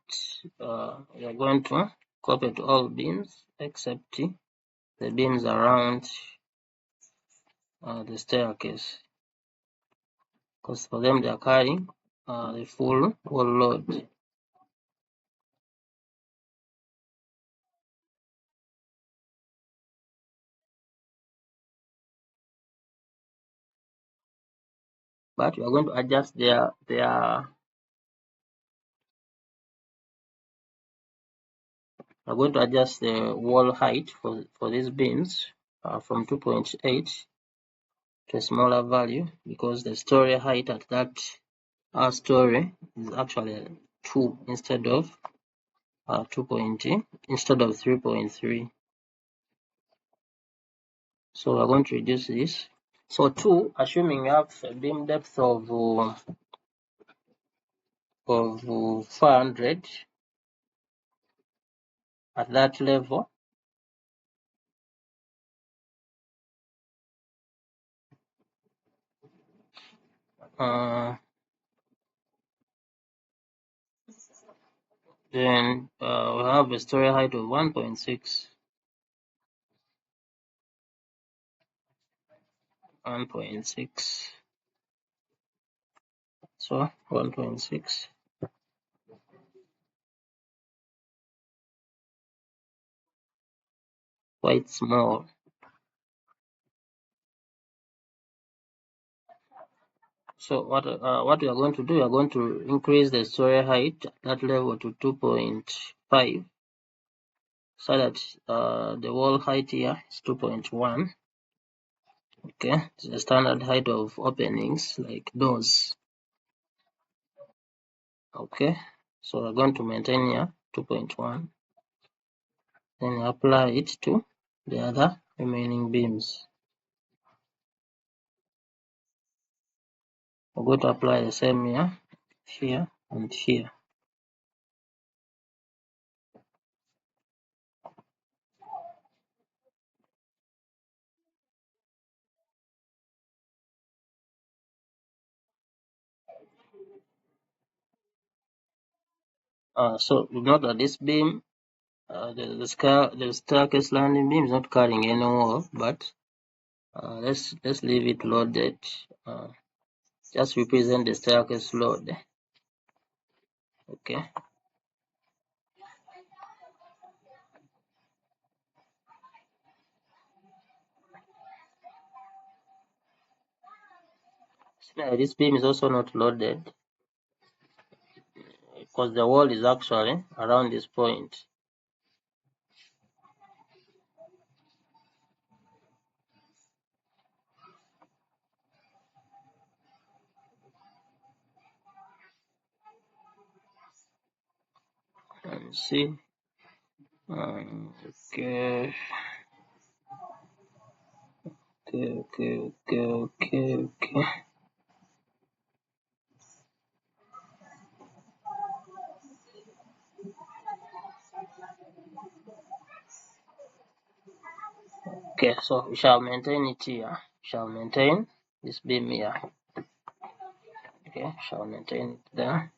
you're going to copy to all beams except the beams around the staircase, because for them they are carrying the full wall load. But we are going to adjust we're going to adjust the wall height for these beams from 2.8 to a smaller value, because the story height at that our story is actually 2 instead of 3.3. So we're going to reduce this. So 2, assuming we have a beam depth of 400 at that level, then we have a story height of 1.6. 1.6. So 1.6. Quite small. So what we are going to do, we are going to increase the story height at that level to 2.5, so that the wall height here is 2.1. Okay, it's the standard height of openings like doors. Okay, so we're going to maintain here 2.1, then apply it to the other remaining beams. We're going to apply the same here, and here. So you note that this beam, the staircase landing beam is not carrying any wall, but let's leave it loaded. Just represent the staircase load. Okay. So this beam is also not loaded because the wall is actually around this point. And see. Okay. Okay. Okay, so we shall maintain it here. Shall maintain this beam here. Okay, shall maintain it there.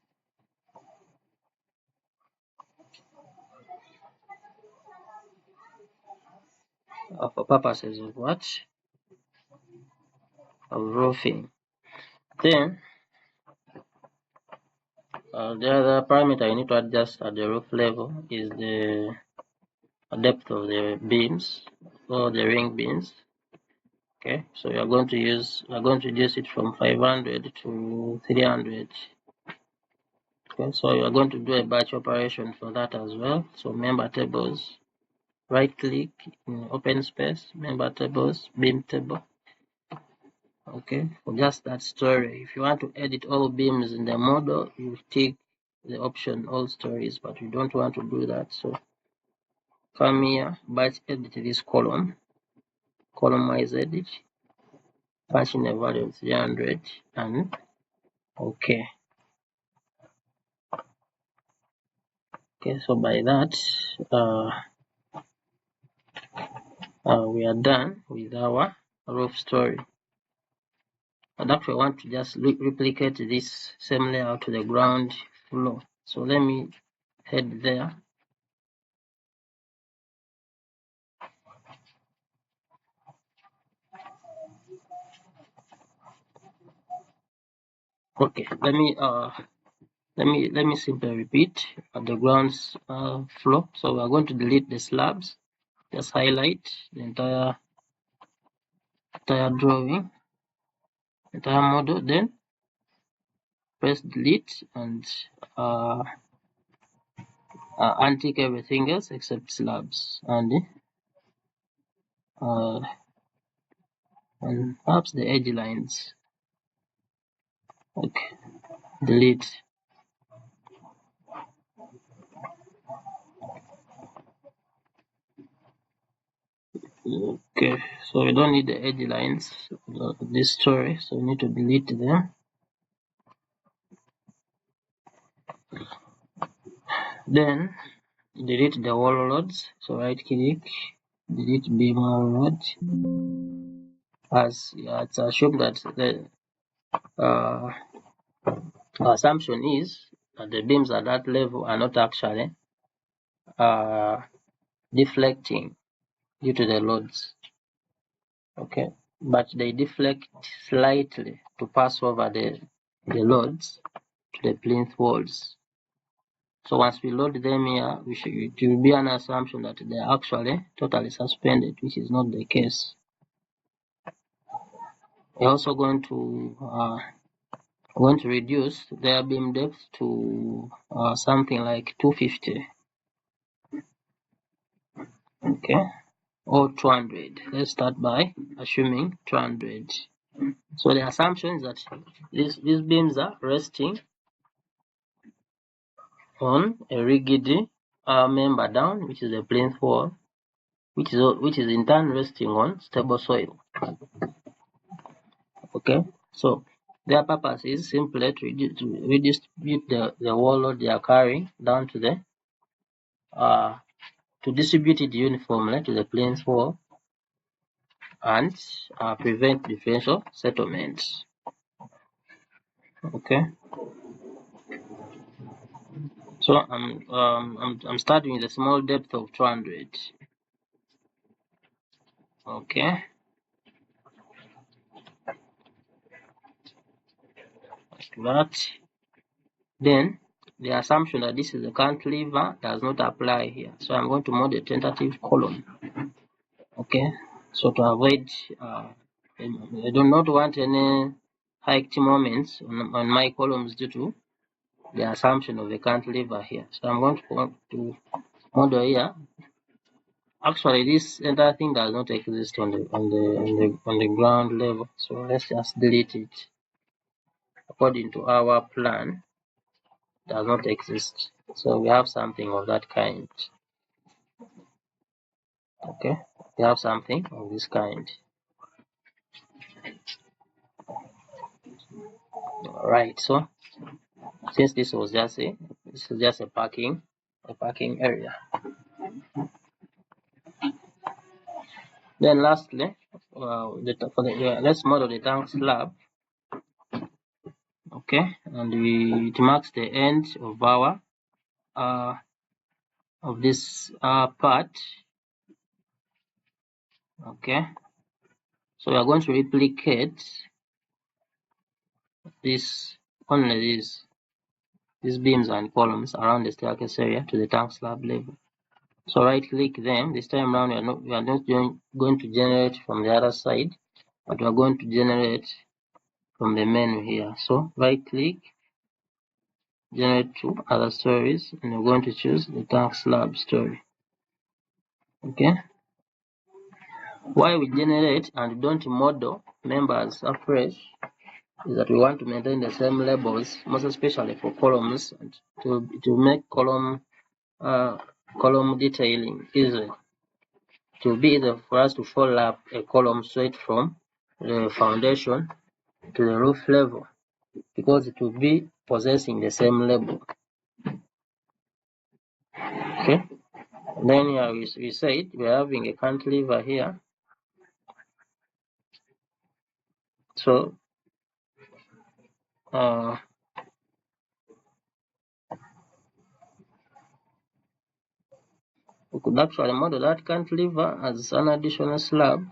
For purposes of what? Of roofing. Then the other parameter you need to adjust at the roof level is the depth of the beams or the ring beams. Okay, so we are going to reduce it from 500 to 300. Okay, so you are going to do a batch operation for that as well. So member tables, right click in open space, member tables, beam table. Okay, for just that story. If you want to edit all beams in the model, you take the option all stories, but you don't want to do that. So come here, batch edit this column, columnize edit, patch in a value of 300, and okay. Okay, so by that, we are done with our roof story. And actually, I want to just replicate this same layout to the ground floor. So let me head there. Okay, let me simply repeat at the ground floor. So we are going to delete the slabs. Just highlight the entire drawing, entire model, then press delete and untick everything else except slabs and perhaps the edge lines. Okay. delete. Okay, so we don't need the edge lines of this story, so we need to delete them. Then delete the wall loads. So right click, delete beam wall load. As it's assumed that the assumption is that the beams at that level are not actually deflecting due to the loads. Okay, but they deflect slightly to pass over the loads to the plinth walls. So once we load them here, it will be an assumption that they are actually totally suspended, which is not the case. We're also going to reduce their beam depth to something like 250, okay, or 200. Let's start by assuming 200. So the assumption is that these beams are resting on a rigid member down, which is a plinth wall, which is in turn resting on stable soil. Okay, so their purpose is simply to redistribute the wall load they are carrying down to the to distribute it uniformly to the plinth wall and prevent differential settlements. Okay, so I'm starting with a small depth of 200. Okay, like that. Then the assumption that this is a cantilever does not apply here. So I'm going to model a tentative column. Okay, so to avoid, I do not want any hiked moments on my columns due to the assumption of a cantilever here. So I'm going to model here. Actually, this entire thing does not exist on the ground level. So let's just delete it. According to our plan, does not exist. So we have something of that kind. Okay, we have something of this kind. All right, so since this is just a parking area. Then lastly, let's model the tank slab. Okay, and it marks the end of our of this part. Okay, so we are going to replicate this only these beams and columns around the staircase area to the tank slab level. So right click them. This time around we are not going to generate from the other side, but we are going to generate from the menu here. So right click, generate to other stories, and we're going to choose the tank slab story. Okay, why we generate and don't model members afresh is that we want to maintain the same labels, most especially for columns, and to make column detailing easy. To be easy for us to follow up a column straight from the foundation to the roof level, because it will be possessing the same label. Okay, then here we said we're having a cantilever here. So we could actually model that cantilever as an additional slab.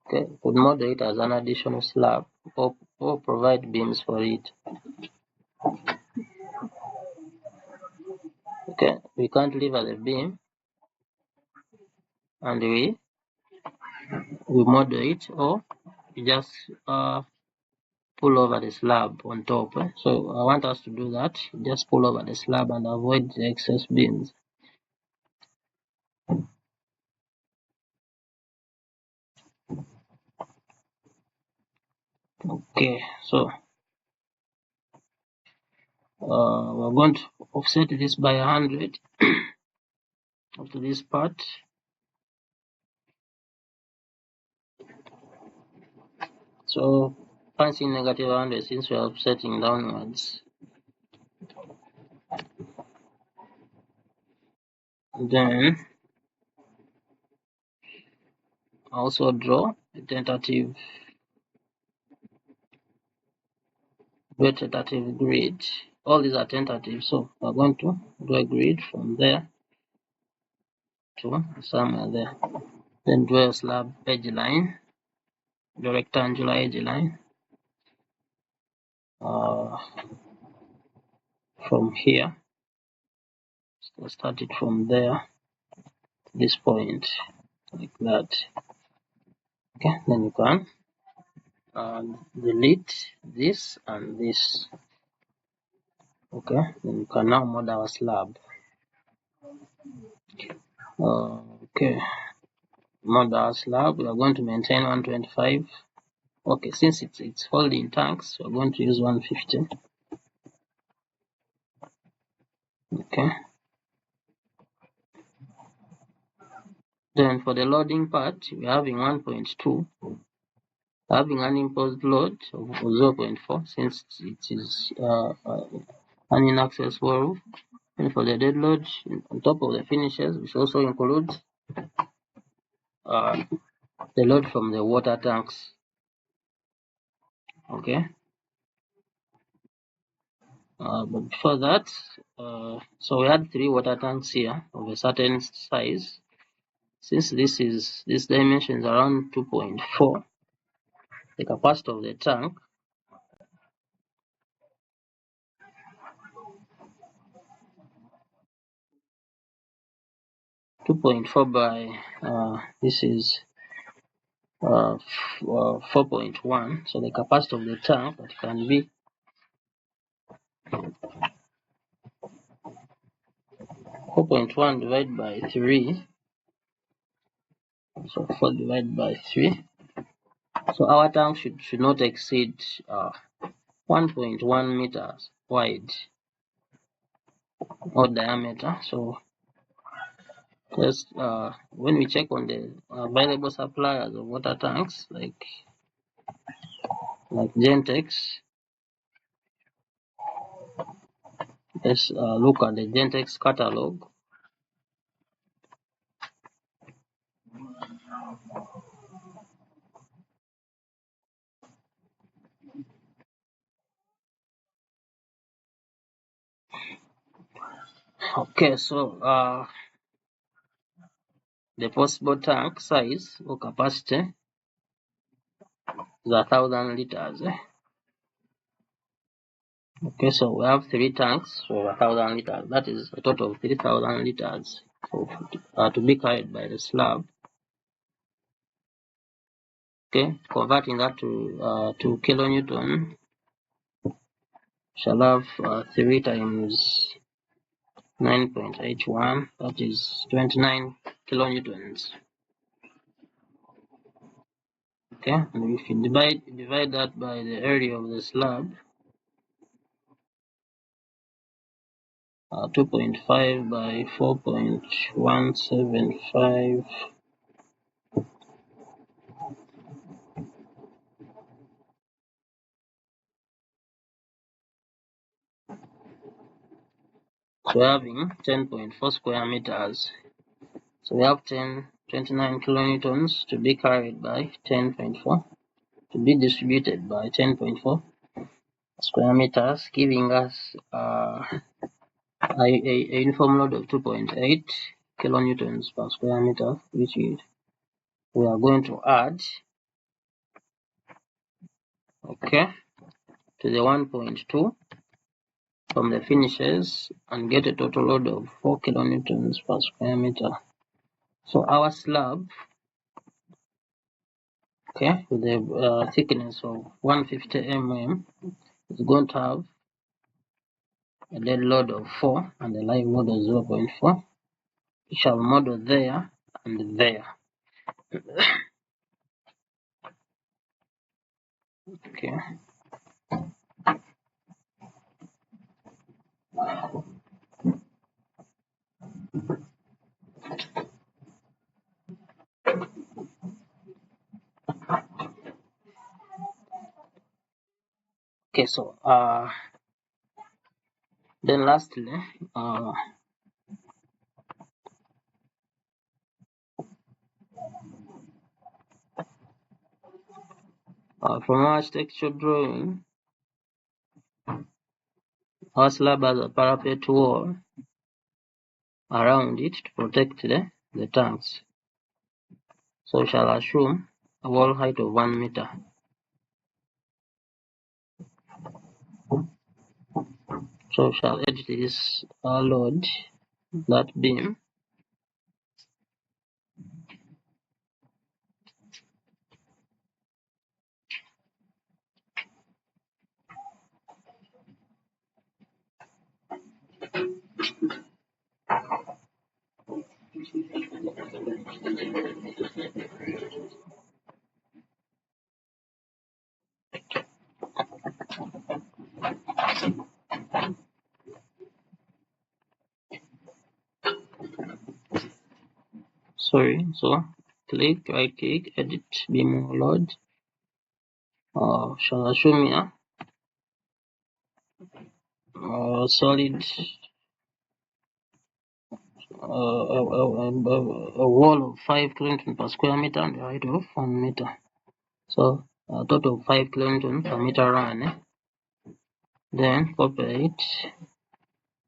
Okay, we could model it as an additional slab or provide beams for it. Okay, we cantilever the beam and we model it, or we just pull over the slab on top. So I want us to do that. Just pull over the slab and avoid the excess beams. Okay, so we're going to offset this by 100 up to this part. So punching negative 100 since we are offsetting downwards. Then also draw a tentative grid. All these are tentative, so we're going to draw a grid from there to somewhere there. Then draw a slab edge line, the rectangular edge line from here. So start it from there to this point, like that. Okay, then you can delete this and this. Okay, then you can now model our slab. Okay, model our slab. We are going to maintain 125. Okay, since it's holding tanks, we're going to use 150. Okay. Then for the loading part, we're having 1.2, having an imposed load of 0.4 since it is an inaccessible roof. And for the dead load, on top of the finishes, which also includes the load from the water tanks. Okay. But before that, so we had 3 water tanks here of a certain size. Since this dimension is around 2.4, the capacity of the tank by this is 4.1, so the capacity of the tank that can be 4.1 divided by 3, so 4 divided by 3. So our tank should not exceed 1.1 meters wide or diameter. So just when we check on the available suppliers of water tanks like Gentex, let's look at the Gentex catalog. Okay, so the possible tank size or capacity is 1,000 liters. Okay, so we have 3 tanks for 1,000 liters. That is a total of 3,000 liters to be carried by the slab. Okay, converting that to kilonewton, shall have 3 times 9.81, that is 29 kilonewtons. Okay, and if you divide that by the area of the slab, 2.5 by 4.175, so we're having 10.4 square meters. So we have 29 kilonewtons to be carried by 10.4 to be distributed by 10.4 square meters, giving us a uniform load of 2.8 kilonewtons per square meter, which we are going to add, okay, to the 1.2 from the finishes and get a total load of 4 kilonewtons per square meter. So our slab, okay, with a thickness of 150 mm, is going to have a dead load of 4 and a live load of 0.4. We shall model there and there. Okay. Okay, so then lastly, from our architecture drawing, our slab has a parapet wall around it to protect the tanks. So we shall assume a wall height of 1 meter. So we shall edge this load, that beam. Sorry, so click, right click, edit beam load. Shall assume here solid a wall of 5 kilonewton per square meter and a height of 1 meter. So a total of 5 kilonewton per meter run. Then copy it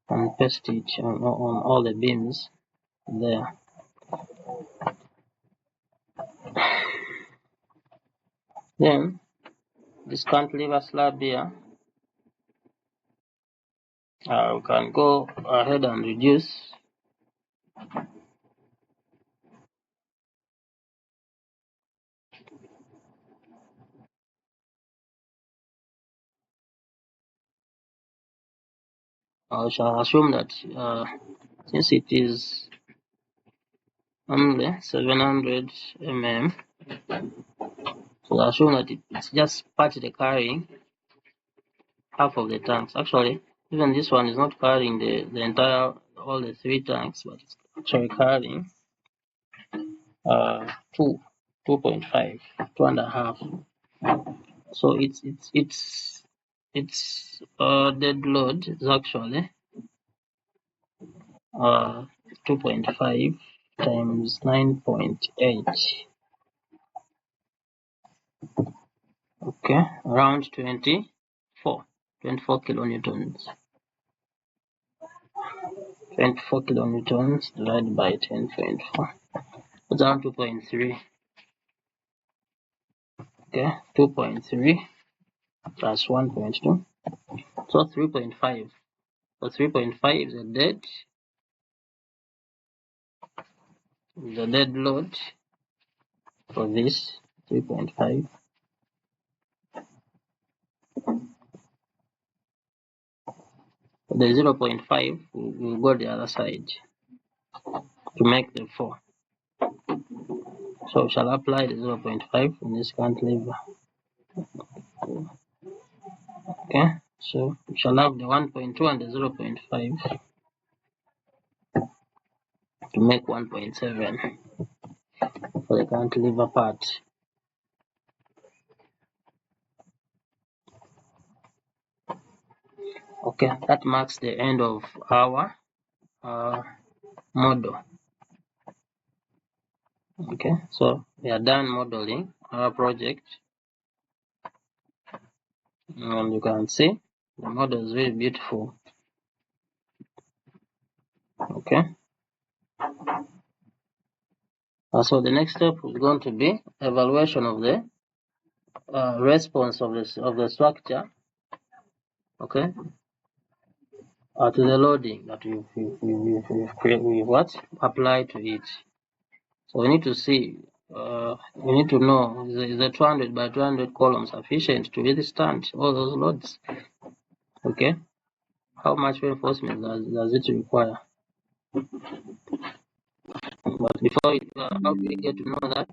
and paste it on all the beams there. Then this cantilever slab here, we can go ahead and reduce I shall assume that since it is only 700 mm, so I assume that it's just partly carrying half of the tanks. Actually, even this one is not carrying the entire, all the 3 tanks, but it's actually carrying 2.5, 2.5. So its dead load is actually 2.5 times 9.8. Okay, around 24 kilonewtons. 24 kilonewtons divided by 10.4. That's around 2.3. Okay, 2.3 plus 1.2. So 3.5. So 3.5 is the dead load for this 3.5. The 0.5 will go the other side to make the 4. So we shall apply the 0.5 in this cantilever. Okay, so we shall have the 1.2 and the 0.5 to make 1.7 for the cantilever part. Okay, that marks the end of our model. Okay, so we are done modeling our project, and you can see the model is very beautiful. Okay, so the next step is going to be evaluation of the response of the structure. Okay, to the loading that we apply to it. So we need to see, we need to know, is the 200 by 200 column sufficient to withstand all those loads? Okay, how much reinforcement does it require? But before how do we get to know that?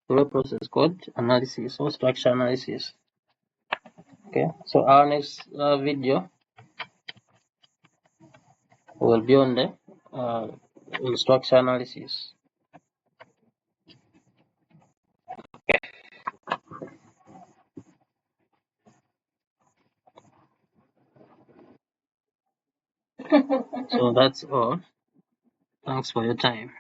Through a process called analysis or structure analysis. Okay, so our next video will be on the structure analysis. So that's all. Thanks for your time.